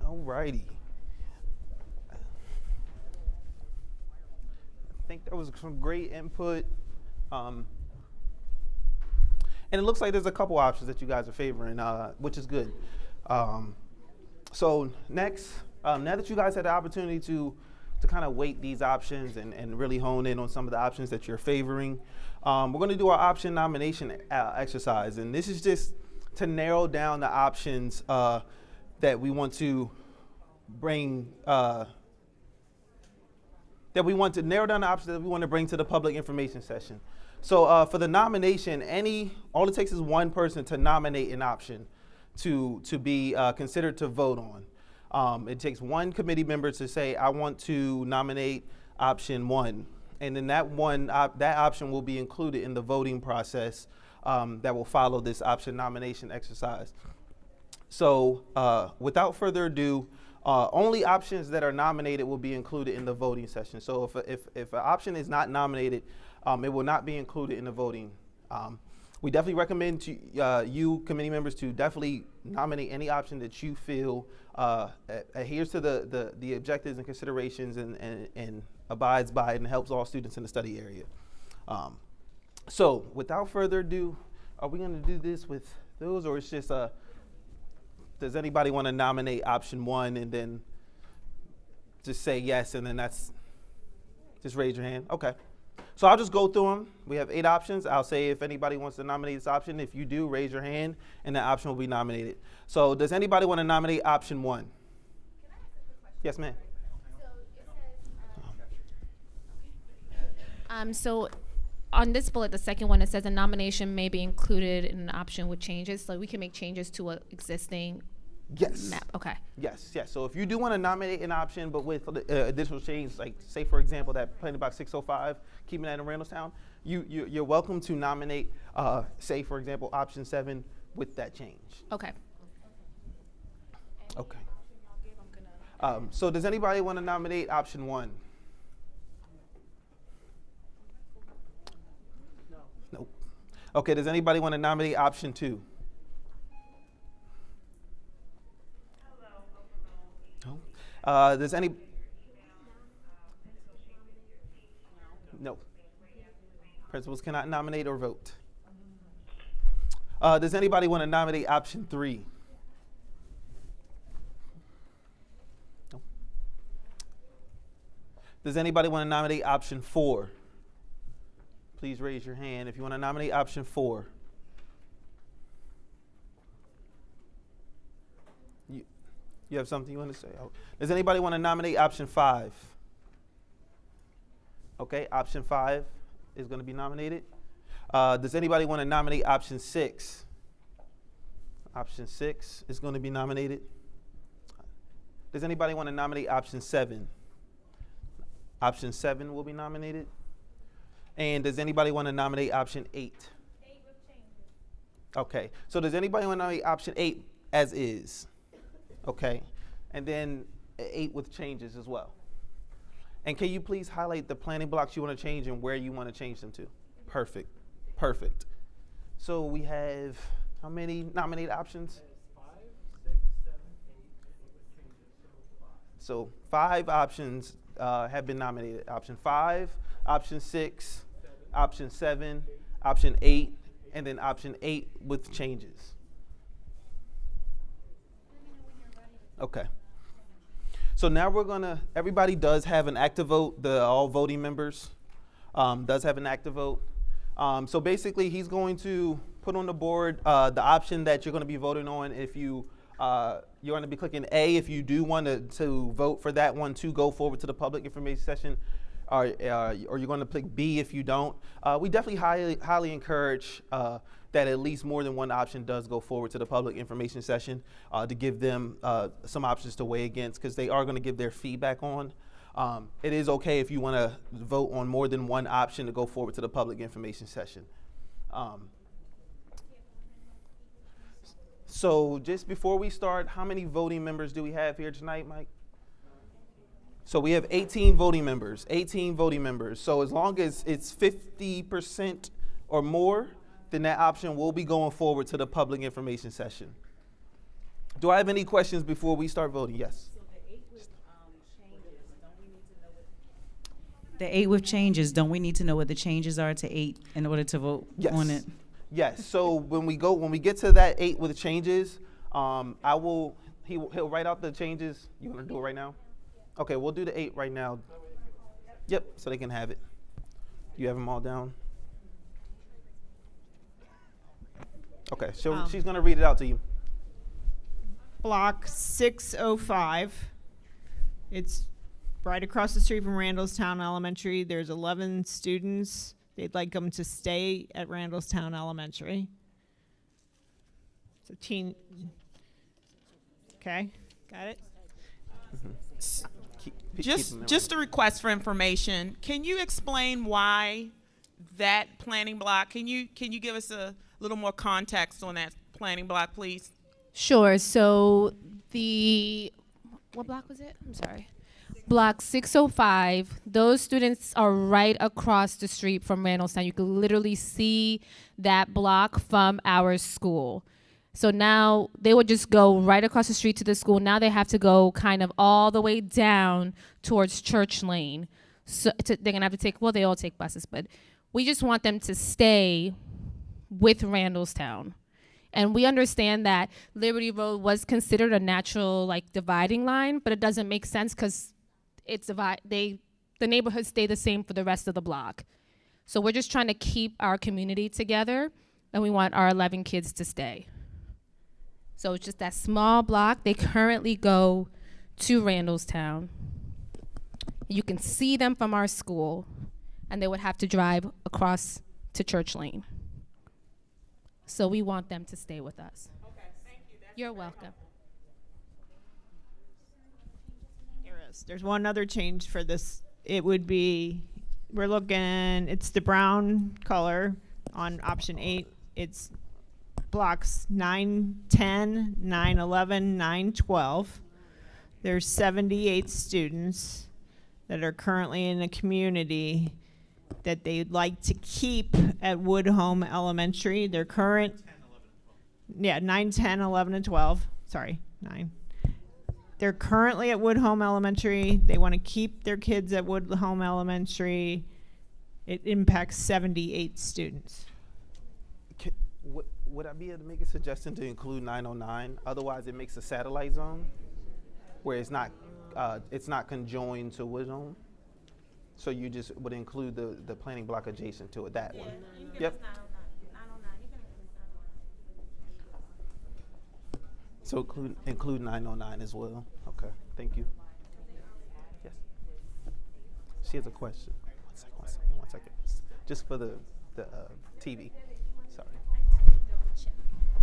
Alrighty. I think that was some great input. And it looks like there's a couple options that you guys are favoring, which is good. So next, now that you guys had the opportunity to kind of weight these options and really hone in on some of the options that you're favoring, we're going to do our option nomination exercise. And this is just to narrow down the options that we want to bring, that we want to narrow down the options that we want to bring to the public information session. So for the nomination, all it takes is one person to nominate an option to be considered to vote on. It takes one committee member to say, I want to nominate option 1. And then that option will be included in the voting process that will follow this option nomination exercise. So without further ado, only options that are nominated will be included in the voting session. So if an option is not nominated, it will not be included in the voting. We definitely recommend to you committee members to definitely nominate any option that you feel adheres to the objectives and considerations and abides by it and helps all students in the study area. So without further ado, are we going to do this with those, or it's just does anybody want to nominate option 1 and then just say yes, and then just raise your hand? Okay. So I'll just go through them. We have 8 options. I'll say if anybody wants to nominate this option. If you do, raise your hand, and that option will be nominated. So does anybody want to nominate option 1? Can I ask a quick question? Yes, ma'am. So on this bullet, the second one, it says a nomination may be included in an option with changes. So we can make changes to an existing Yes. map. Okay. Yes, yes. So if you do want to nominate an option, but with additional change, like say for example that Planning Box 605, keeping that in Randallstown, you're welcome to nominate, say for example option 7 with that change. Okay. Okay. So does anybody want to nominate option 1? No. Okay. Does anybody want to nominate option 2? Does any? No. Principals cannot nominate or vote. Does anybody want to nominate option 3? No. Does anybody want to nominate option 4? Please raise your hand if you want to nominate option 4. You have something you want to say? Oh. Does anybody want to nominate option 5? Okay, option 5 is going to be nominated. Does anybody want to nominate option 6? Option 6 is going to be nominated. Does anybody want to nominate option 7? Option 7 will be nominated. And does anybody want to nominate option 8? 8 with changes. Okay. So does anybody want to nominate option 8 as is? Okay. And then 8 with changes as well. And can you please highlight the planning blocks you want to change and where you want to change them to? Perfect. Perfect. So we have how many nominated options? 5, 6, 7, 8 with changes. So 5 options have been nominated. Option 5, option 6, option 7, option 8, and then option 8 with changes. Okay. So now we're gonna, everybody does have an active vote, all voting members does have an active vote. So basically he's going to put on the board the option that you're gonna be voting on. If you're gonna be clicking A if you do want to vote for that one to go forward to the public information session, or you're gonna click B if you don't. We definitely highly encourage that at least more than one option does go forward to the public information session to give them some options to weigh against, because they are going to give their feedback on. It is okay if you want to vote on more than one option to go forward to the public information session. So just before we start, how many voting members do we have here tonight, Mike? So we have 18 voting members, 18 voting members. So as long as it's 50% or more, then that option will be going forward to the public information session. Do I have any questions before we start voting? Yes. So the 8 with changes, don't we need to know what the changes are to 8 in order to vote on it? Yes. So when we get to that 8 with changes, he'll write out the changes. You want to do it right now? Okay, we'll do the 8 right now. Yep, so they can have it. You have them all down? Okay, so she's going to read it out to you. Block 605. It's right across the street from Randallstown Elementary. There's 11 students. They'd like them to stay at Randallstown Elementary. It's a teen. Okay, got it? Just a request for information. Can you explain why that planning block? Can you give us a little more context on that planning block, please? Sure. So what block was it? I'm sorry. Block 605. Those students are right across the street from Randallstown. You can literally see that block from our school. So now they would just go right across the street to the school. Now they have to go kind of all the way down towards Church Lane. So they're going to have to take, well, they all take buses, but we just want them to stay with Randallstown. And we understand that Liberty Road was considered a natural dividing line, but it doesn't make sense because the neighborhoods stay the same for the rest of the block. So we're just trying to keep our community together, and we want our 11 kids to stay. So it's just that small block. They currently go to Randallstown. You can see them from our school, and they would have to drive across to Church Lane. So we want them to stay with us. Okay, thank you. You're welcome. Here is. There's one other change for this. It would be, it's the brown color on option 8. It's blocks 9, 10, 9, 11, 9, 12. There's 78 students that are currently in the community that they'd like to keep at Woodhome Elementary. Their current, 9, 10, 11, and 12. Sorry, 9. They're currently at Woodhome Elementary. They want to keep their kids at Woodhome Elementary. It impacts 78 students. Would I be able to make a suggestion to include 909? Otherwise, it makes a satellite zone where it's not conjoined to Woodhome. So you just would include the planning block adjacent to it, that one. Yep. So include 909 as well. Okay, thank you. Yes. She has a question. One second. Just for the TV. Sorry.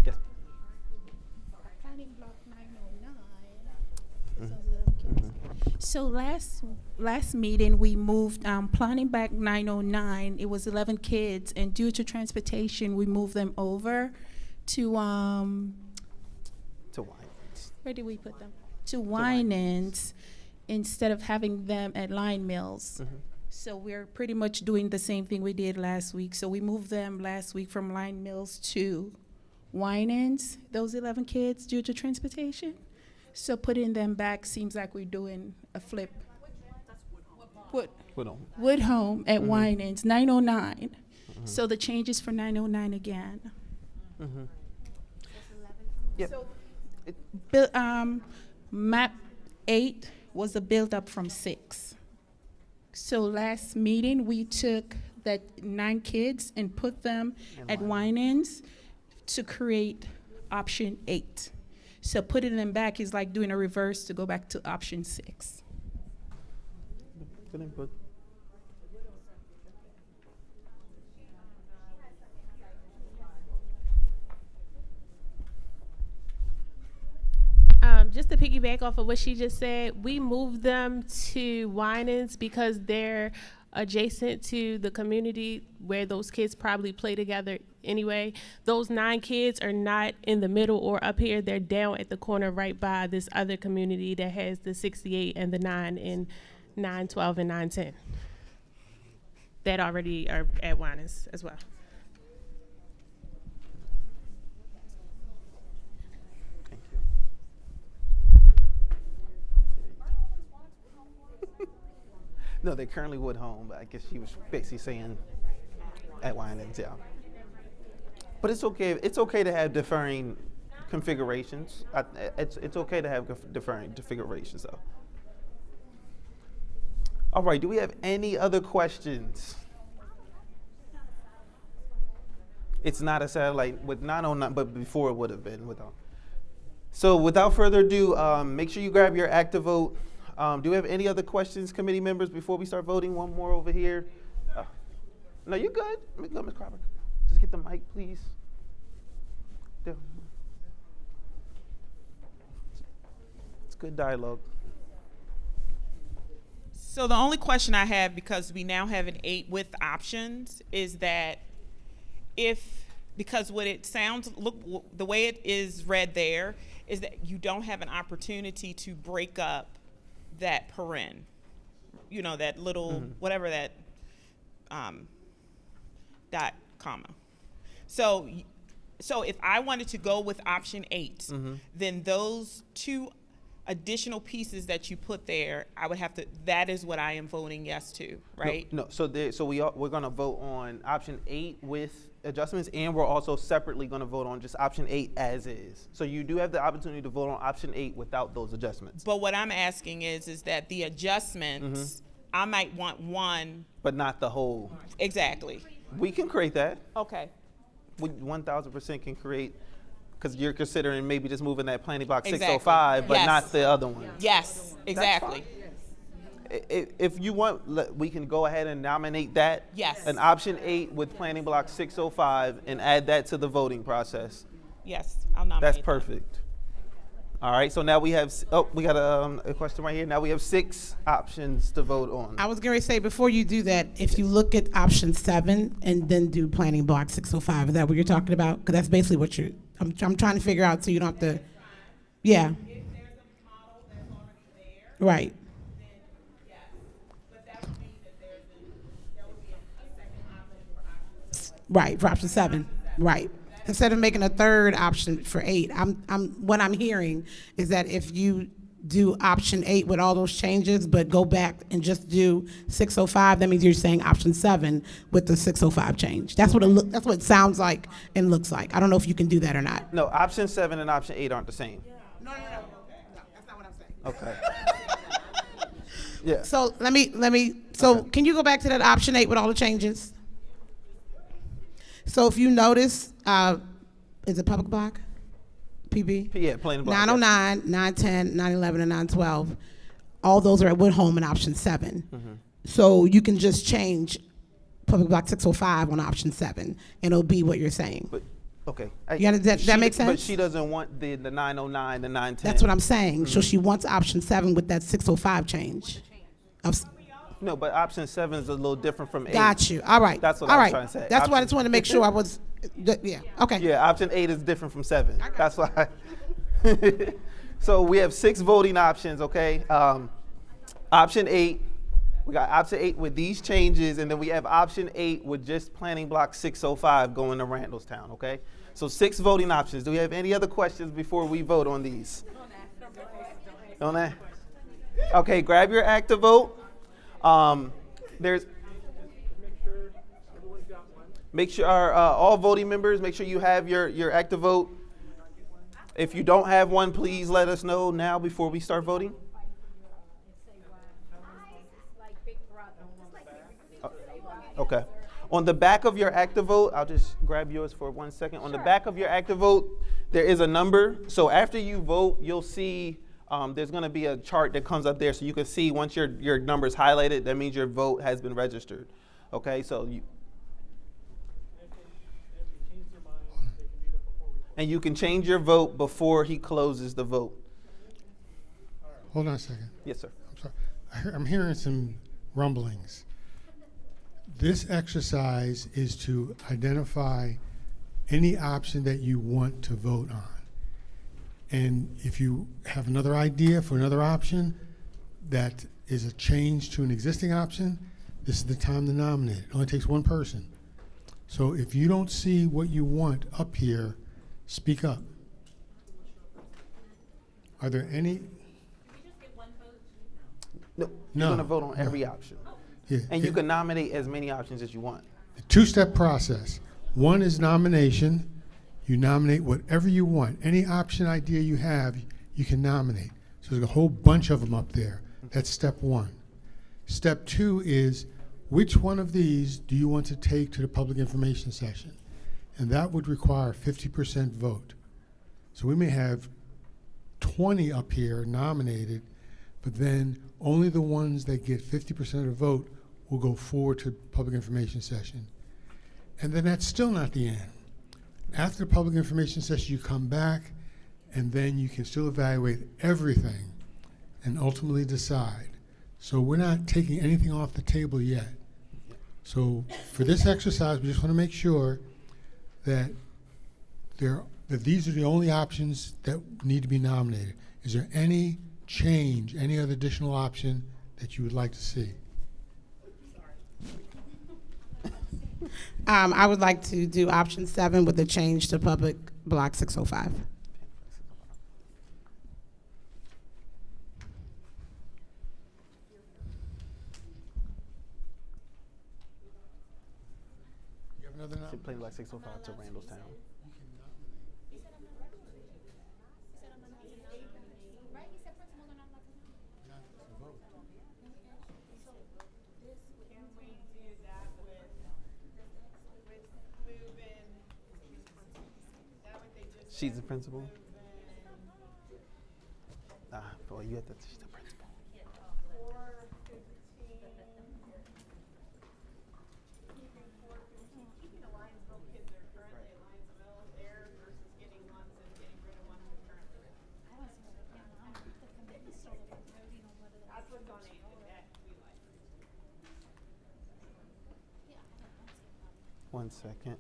Yes. Planning block 909. So last meeting, we moved planning back 909. It was 11 kids, and due to transportation, we moved them over to Winans. where did we put them? To Winans, instead of having them at Line Mills. So we're pretty much doing the same thing we did last week. So we moved them last week from Line Mills to Winans, those 11 kids, due to transportation. So putting them back seems like we're doing a flip. Woodhome at Winans, 909. So the changes for 909 again. Yep. Map 8 was a build-up from 6. So last meeting, we took that 9 kids and put them at Winans to create option 8. So putting them back is like doing a reverse to go back to option 6. Good input. Just to piggyback off of what she just said, we moved them to Winans because they're adjacent to the community where those kids probably play together anyway. Those 9 kids are not in the middle or up here. They're down at the corner right by this other community that has the 68 and the 9 and 912 and 910 that already are at Winans as well. No, they currently Woodhome, but I guess she was basically saying at Winans, yeah. But it's okay. It's okay to have differing configurations. It's okay to have differing configurations, though. All right. Do we have any other questions? It's not a satellite with 909, but before it would have been without. So without further ado, make sure you grab your active vote. Do we have any other questions, committee members, before we start voting? One more over here. No, you're good. Let me go, Ms. Cropper. Just get the mic, please. There. It's good dialogue. So the only question I have, because we now have an 8 with options, is that because what it sounds, the way it is read there, is that you don't have an opportunity to break up that paren, that little, whatever that dot, comma. So if I wanted to go with option 8, then those 2 additional pieces that you put there, I would have to, that is what I am voting yes to, right? No. So we're going to vote on option 8 with adjustments, and we're also separately going to vote on just option 8 as is. So you do have the opportunity to vote on option 8 without those adjustments. But what I'm asking is that the adjustments, I might want one, but not the whole. Exactly. We can create that. Okay. We 1,000% can create, because you're considering maybe just moving that planning block Exactly. 605, but Yes. not the other one. Yes, exactly. If you want, we can go ahead and nominate that. Yes. An option 8 with planning block 605 and add that to the voting process. Yes, I'll nominate That's that. perfect. All right, so now we have, we got a question right here. Now we have 6 options to vote on. I was going to say, before you do that, if you look at option 7 and then do planning block 605, is that what you're talking about? Because that's basically what I'm trying to figure out, so you don't have to, yeah. If there's a model that's already there, Right. then yes. But that would mean that there would be a second option for option 7. Right, for option 7, right. Instead of making a third option for 8, what I'm hearing is that if you do option 8 with all those changes, but go back and just do 605, that means you're saying option 7 with the 605 change. That's what that's what it sounds like and looks like. I don't know if you can do that or not. No, option 7 and option 8 aren't the same. No, that's not what I'm saying. Okay. Yeah. So let me. So Okay. can you go back to that option 8 with all the changes? So if you notice, is it public block? PB? Yeah, plain block. 909, 910, 911, and 912. All those are at Woodhome in option 7. So you can just change public block 605 on option 7, and it'll be what you're saying. Okay. That makes sense? But she doesn't want the 909, the 910. That's what I'm saying. So she wants option 7 with that 605 change. No, but option 7 is a little different from 8. Got you. All right. That's what All I was right. trying to say. That's why I just wanted to make sure I was, yeah, okay. Yeah, option 8 is different from 7. That's why. So we have 6 voting options, okay? Option 8, we got option 8 with these changes, and then we have option 8 with just planning block 605 going to Randallstown, okay? So 6 voting options. Do we have any other questions before we vote on these? On that? Okay, grab your active vote. Make sure all voting members, make sure you have your active vote. If you don't have one, please let us know now before we start voting. Okay. On the back of your active vote, I'll just grab yours for 1 second. On the back of your active vote, there is a number. So after you vote, you'll see there's going to be a chart that comes up there, so you can see once your number is highlighted, that means your vote has been registered. Okay, so you can change your vote before he closes the vote. Hold on a second. Yes, sir. I'm sorry. I'm hearing some rumblings. This exercise is to identify any option that you want to vote on. And if you have another idea for another option that is a change to an existing option, this is the time to nominate. It only takes one person. So if you don't see what you want up here, speak up. Are there any? No, you're going to vote on every option. Yeah, and you can nominate as many options as you want. The 2-step process. 1 is nomination. You nominate whatever you want. Any option idea you have, you can nominate. So there's a whole bunch of them up there. That's step 1. Step 2 is which one of these do you want to take to the public information session? And that would require 50% vote. So we may have 20 up here nominated, but then only the ones that get 50% of the vote will go forward to public information session. And then that's still not the end. After the public information session, you come back, and then you can still evaluate everything and ultimately decide. So we're not taking anything off the table yet. So for this exercise, we just want to make sure that that these are the only options that need to be nominated. Is there any change, any other additional option that you would like to see? I would like to do option 7 with the change to public block 605. You have another Should play like 605 to Randallstown. She's the principal. Boy, you have to. She's the principal.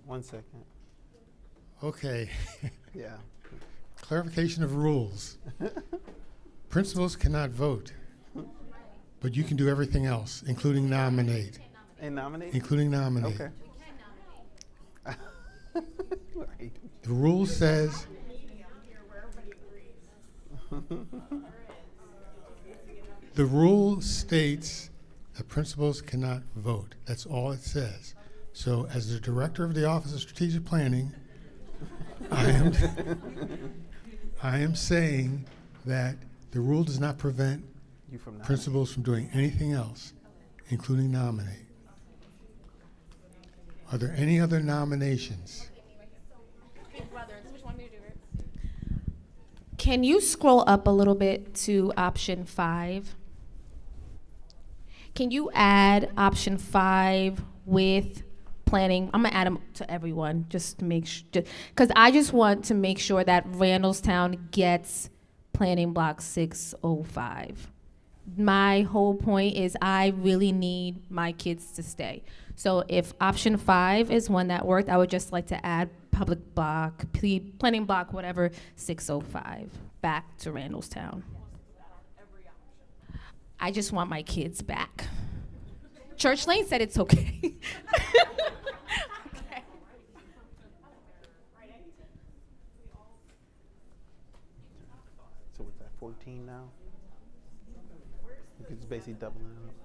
One second. Okay. Yeah. Clarification of rules. Principals cannot vote, but you can do everything else, including nominate. And nominate? Including nominate. Okay. Right. The rule says the rule states that principals cannot vote. That's all it says. So as the director of the Office of Strategic Planning, I am saying that the rule does not prevent You from principals from doing anything else, including nominate. Are there any other nominations? Can you scroll up a little bit to option 5? Can you add option 5 with planning. I'm gonna add them to everyone just to make sure, because I just want to make sure that Randallstown gets planning block 605. My whole point is I really need my kids to stay. So if option 5 is one that worked, I would just like to add public block, planning block, whatever, 605 back to Randallstown. I just want my kids back. Church Lane said it's okay. Okay. So what's that, 14 now? It's basically doubling it up.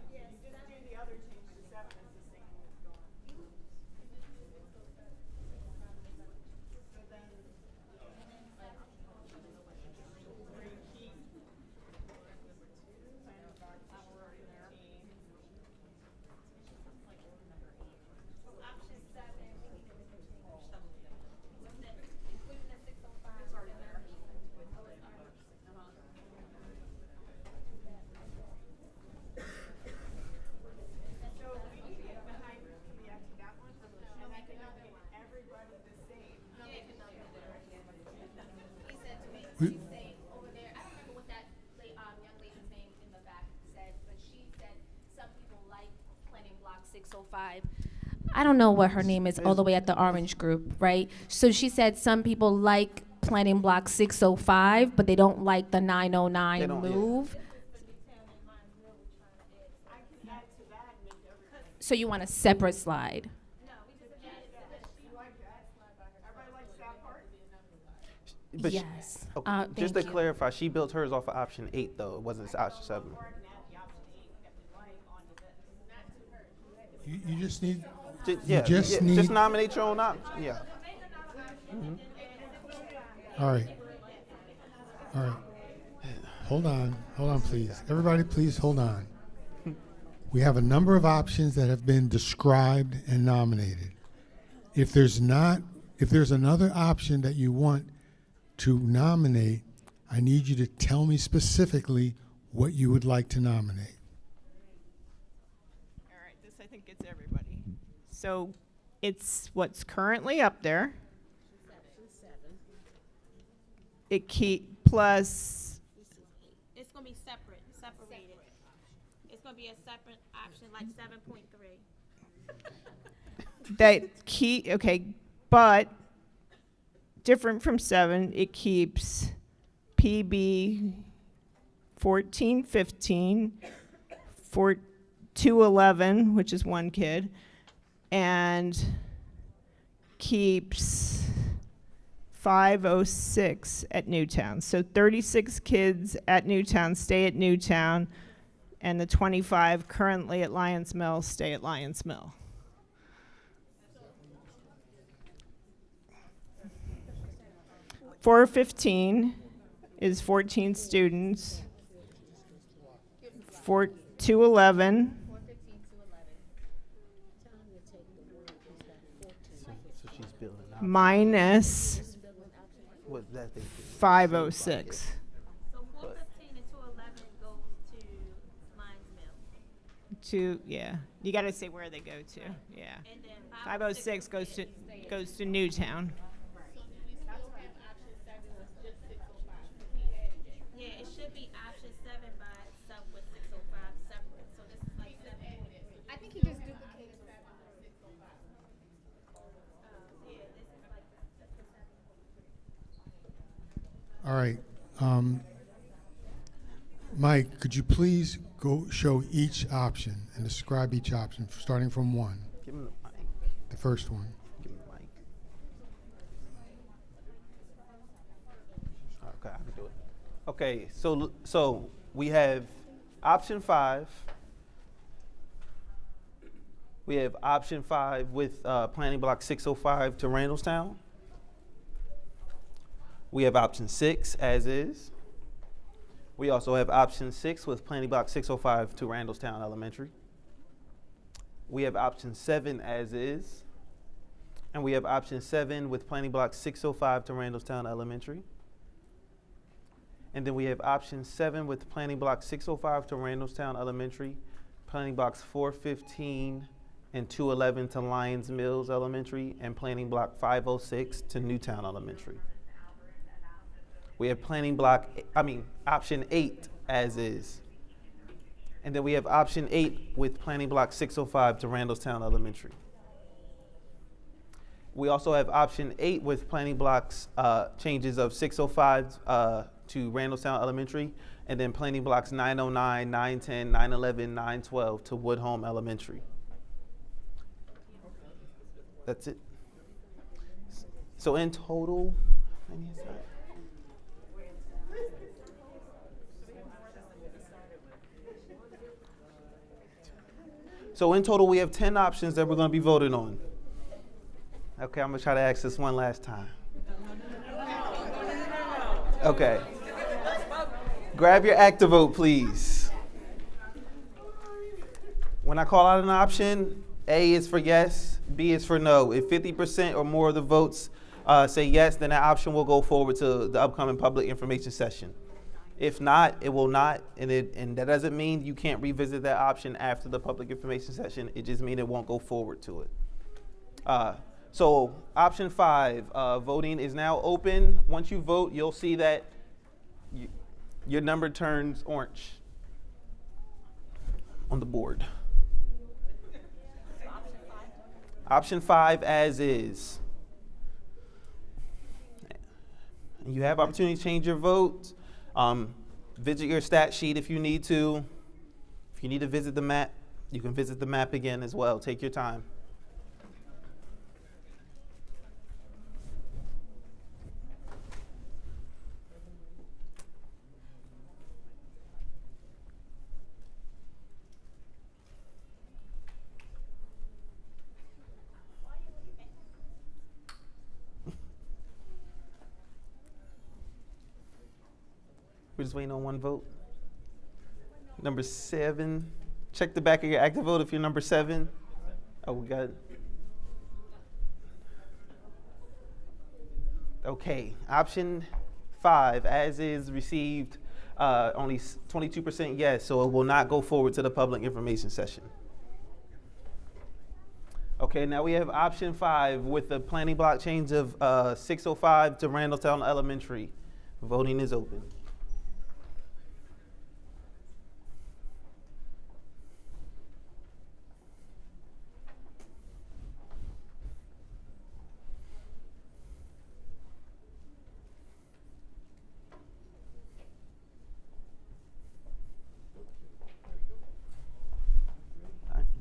I don't know what her name is all the way at the orange group, right? So she said some people like planning block 605, but they don't like the 909 move. So you want a separate slide? But yes. Okay, just to thank you. clarify, she built hers off of option 8, though. It wasn't option 7. You just need. Just nominate your own option. Yeah. All right. All right. Hold on, please. Everybody, please hold on. We have a number of options that have been described and nominated. If there's another option that you want to nominate, I need you to tell me specifically what you would like to nominate. All right, this I think gets everybody. So it's what's currently up there. It plus. It's gonna be separated. It's gonna be a separate option, like 7.3. But different from 7, it keeps PB 1415, 211, which is one kid, and keeps 506 at Newtown. So 36 kids at Newtown stay at Newtown, and the 25 currently at Lyons Mill stay at Lyons Mill. $415 is 14 students. 211. So she's building out. Minus What that thing? 506. So 415 and 211 goes to Lyons Mill. Yeah, you got to say where they go to. Yeah. And then 506 goes to Newtown. Yeah, it should be option 7 by itself with 605 separate. So this is like 7. I think he just duplicated that. Yeah, this is like 7. All right. Mike, could you please go show each option and describe each option, starting from 1, Give him the mic. the first one. Give him the mic. Okay, I can do it. Okay, so we have option 5. We have option 5 with planning block 605 to Randallstown. We have option 6 as is. We also have option 6 with planning block 605 to Randallstown Elementary. We have option 7 as is. And we have option 7 with planning block 605 to Randallstown Elementary. And then we have option 7 with planning block 605 to Randallstown Elementary, planning blocks 415 and 211 to Lyons Mills Elementary, and planning block 506 to Newtown Elementary. We have option 8 as is. And then we have option 8 with planning block 605 to Randallstown Elementary. We also have option 8 with planning blocks changes of 605 to Randallstown Elementary, and then planning blocks 909, 910, 911, 912 to Woodhome Elementary. That's it. So in total, we have 10 options that we're going to be voting on. Okay, I'm going to try to ask this one last time. Okay. Grab your ActiVote, please. When I call out an option, A is for yes, B is for no. If 50% or more of the votes say yes, then that option will go forward to the upcoming public information session. If not, it will not, and that doesn't mean you can't revisit that option after the public information session. It just means it won't go forward to it. So option 5, voting is now open. Once you vote, you'll see that your number turns orange on the board. Option 5 as is. You have opportunity to change your vote. Visit your stat sheet if you need to. If you need to visit the map, you can visit the map again as well. Take your time. We're just waiting on one vote. Number 7. Check the back of your ActiVote if you're number 7. Oh, we got it. Okay, option 5, as is, received only 22% yes, so it will not go forward to the public information session. Okay, now we have option 5 with the planning block change of 605 to Randallstown Elementary. Voting is open.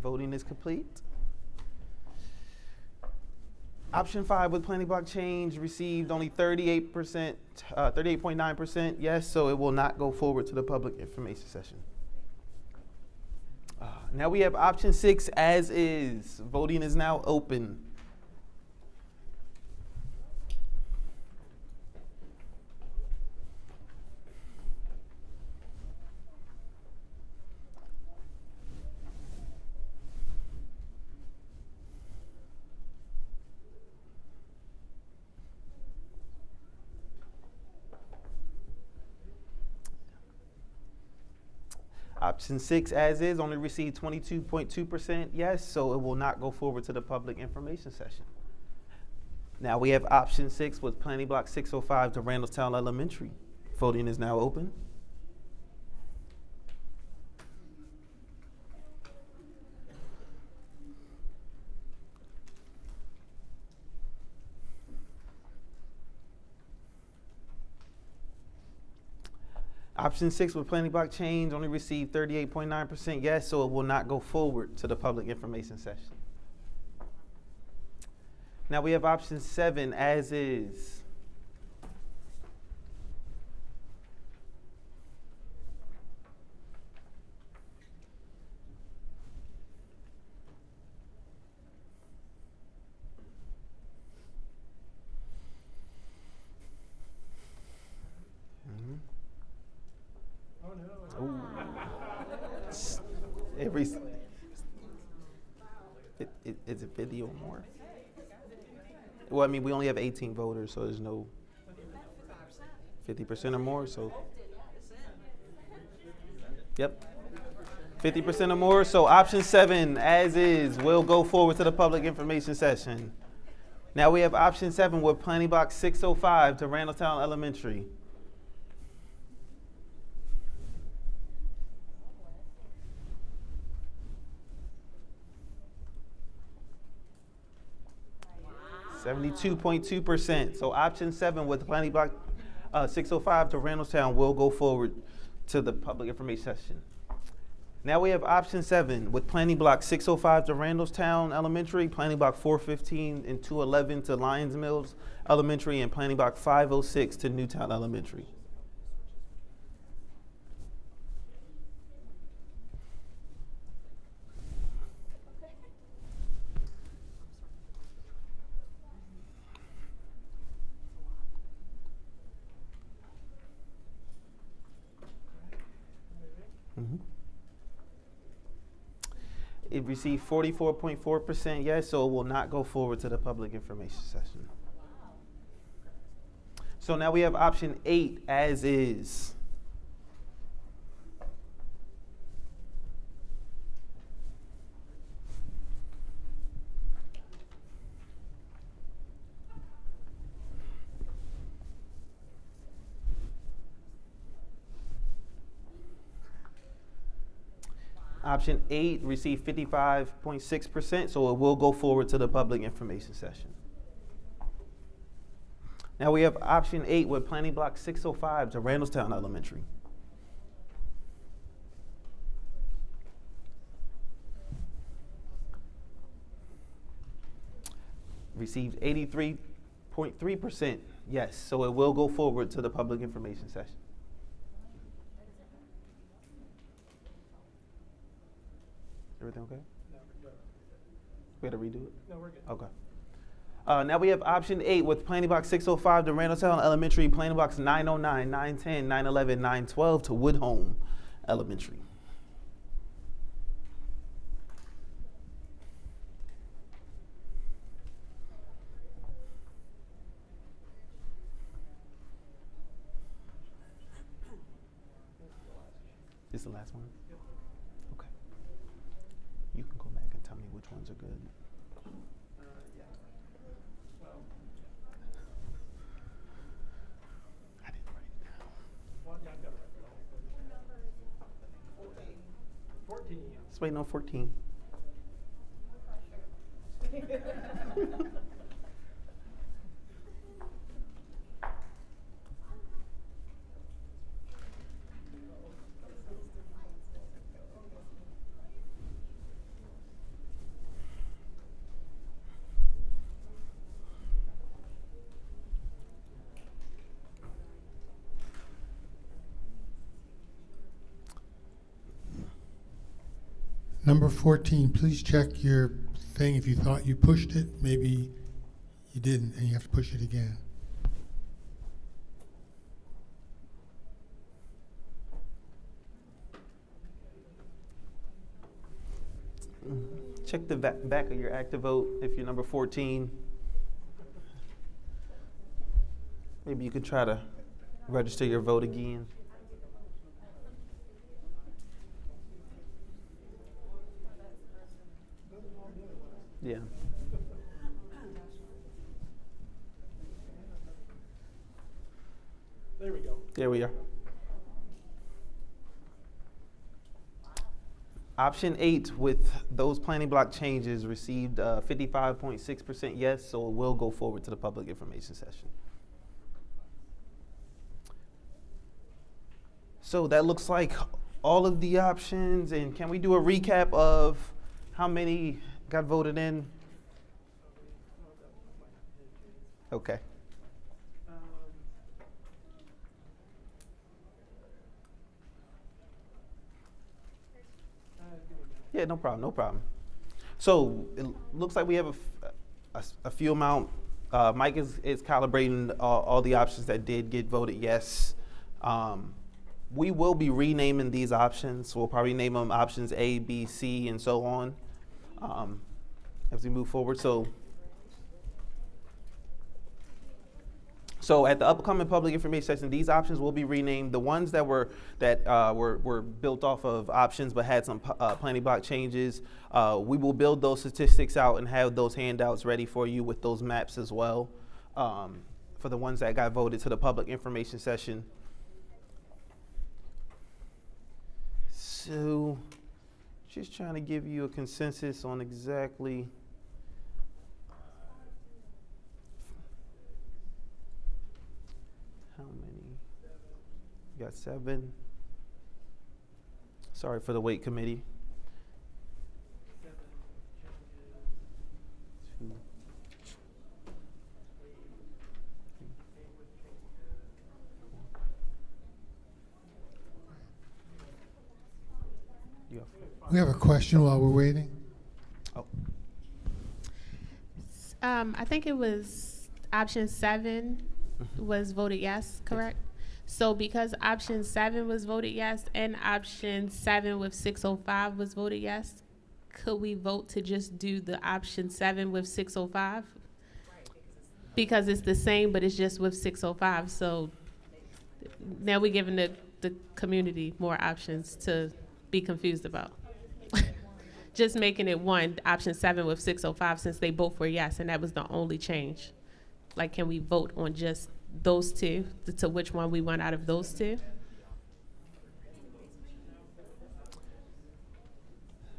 Voting is complete. Option 5 with planning block change received only 38.9% yes, so it will not go forward to the public information session. Now we have option 6 as is. Voting is now open. Option 6 as is only received 22.2% yes, so it will not go forward to the public information session. Now we have option 6 with planning block 605 to Randallstown Elementary. Voting is now open. Option 6 with planning block change only received 38.9% yes, so it will not go forward to the public information session. Now we have option 7 as is. Is it 50 or more? Well, I mean, we only have 18 voters, so there's no 50% or more, so. Yep. 50% or more. So option 7, as is, will go forward to the public information session. Now we have option 7 with planning box 605 to Randallstown Elementary. Wow. 72.2%. So option 7 with planning block 605 to Randallstown will go forward to the public information session. Now we have option 7 with planning block 605 to Randallstown Elementary, planning block 415 and 211 to Lyons Mills Elementary, and planning block 506 to Newtown Elementary. It received 44.4% yes, so it will not go forward to the public information session. So now we have option 8, as is. Option 8 received 55.6%, so it will go forward to the public information session. Now we have option 8 with planning block 605 to Randallstown Elementary. Received 83.3% yes, so it will go forward to the public information session. Everything okay? No, we're good. We got to redo it? No, we're good. Okay. Now we have option 8 with planning box 605 to Randallstown Elementary, planning box 909, 910, 911, 912 to Woodhome Elementary. This is the last one? Okay. You can go back and tell me which ones are good. Yeah. Well, I didn't write it down. well, yeah, I've got it. 14. Let's wait on 14. Number 14, please check your thing. If you thought you pushed it, maybe you didn't, and you have to push it again. Check the back of your active vote if you're number 14. Maybe you could try to register your vote again. Yeah. There we go. There we are. Option 8 with those planning block changes received 55.6% yes, so it will go forward to the public information session. So that looks like all of the options, and can we do a recap of how many got voted in? Okay. Yeah, no problem, no problem. So it looks like we have a few amount. Mike is calibrating all the options that did get voted yes. We will be renaming these options. We'll probably name them options A, B, C, and so on as we move forward. So So at the upcoming public information session, these options will be renamed. The ones that were built off of options but had some planning block changes, we will build those statistics out and have those handouts ready for you with those maps as well. For the ones that got voted to the public information session. So, just trying to give you a consensus on exactly how many. We got 7. Sorry for the wait, committee. 2. We have a question while we're waiting. Oh. I think it was option 7 was voted yes, correct? So because option 7 was voted yes and option 7 with 605 was voted yes, could we vote to just do the option 7 with 605? Because it's the same, but it's just with 605. So now we're giving the community more options to be confused about. Just making it one, option 7 with 605, since they both were yes, and that was the only change. Like, can we vote on just those two, to which one we want out of those two?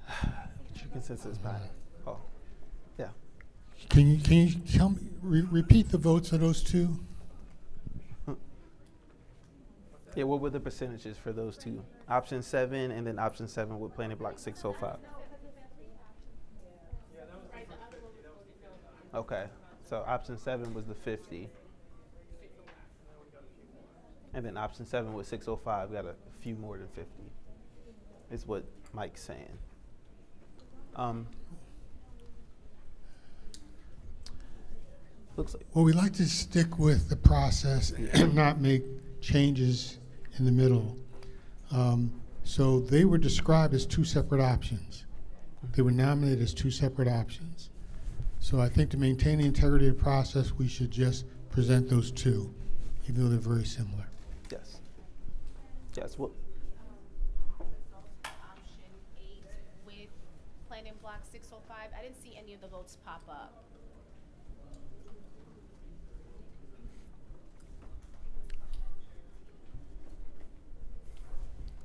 What's your consensus, Pat? Oh, yeah. Can you tell me, repeat the votes of those two? Yeah, what were the percentages for those two? Option 7 and then option 7 with planning block 605. Okay, so option 7 was the 50. And then option 7 with 605 got a few more than 50. Is what Mike's saying. Looks like. Well, we like to stick with the process and not make changes in the middle. So they were described as 2 separate options. They were nominated as 2 separate options. So I think to maintain the integrity of the process, we should just present those 2, even though they're very similar. Yes. Yes. Well. Option 8 with planning block 605. I didn't see any of the votes pop up.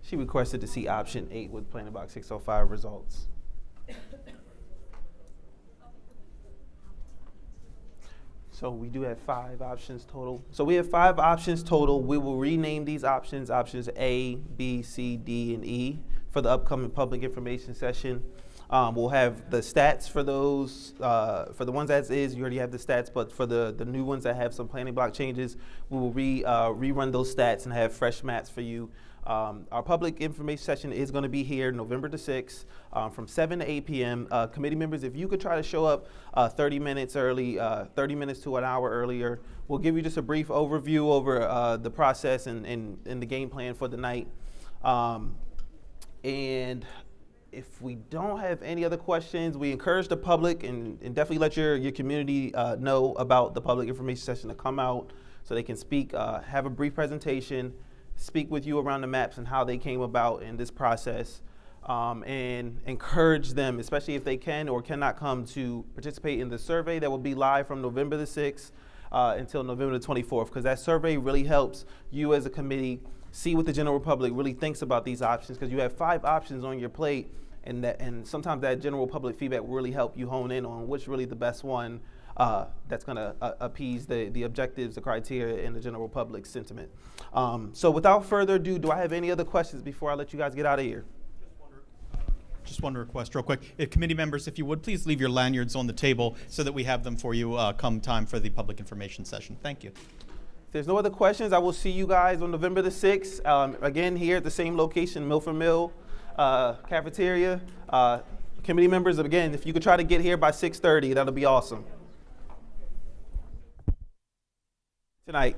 She requested to see option 8 with planning block 605 results. So we do have 5 options total. So we have 5 options total. We will rename these options A, B, C, D, and E for the upcoming public information session. We'll have the stats for those, for the ones as is, you already have the stats, but for the new ones that have some planning block changes, we will rerun those stats and have fresh maps for you. Our public information session is going to be here November the 6th from 7 to 8 p.m. Committee members, if you could try to show up 30 minutes early, 30 minutes to an hour earlier, we'll give you just a brief overview over the process and the game plan for the night. And if we don't have any other questions, we encourage the public and definitely let your community know about the public information session to come out so they can speak, have a brief presentation, speak with you around the maps and how they came about in this process, and encourage them, especially if they can or cannot come, to participate in the survey that will be live from November the 6th until November the 24th, because that survey really helps you as a committee see what the general public really thinks about these options, because you have 5 options on your plate, and sometimes that general public feedback will really help you hone in on which really the best one that's going to appease the objectives, the criteria, and the general public sentiment. So without further ado, do I have any other questions before I let you guys get out of here? Just one request real quick. If committee members, if you would, please leave your lanyards on the table so that we have them for you come time for the public information session. Thank you. If there's no other questions, I will see you guys on November the 6th, again here at the same location, Milford Mill cafeteria. Committee members, again, if you could try to get here by 6:30, that'll be awesome. Tonight.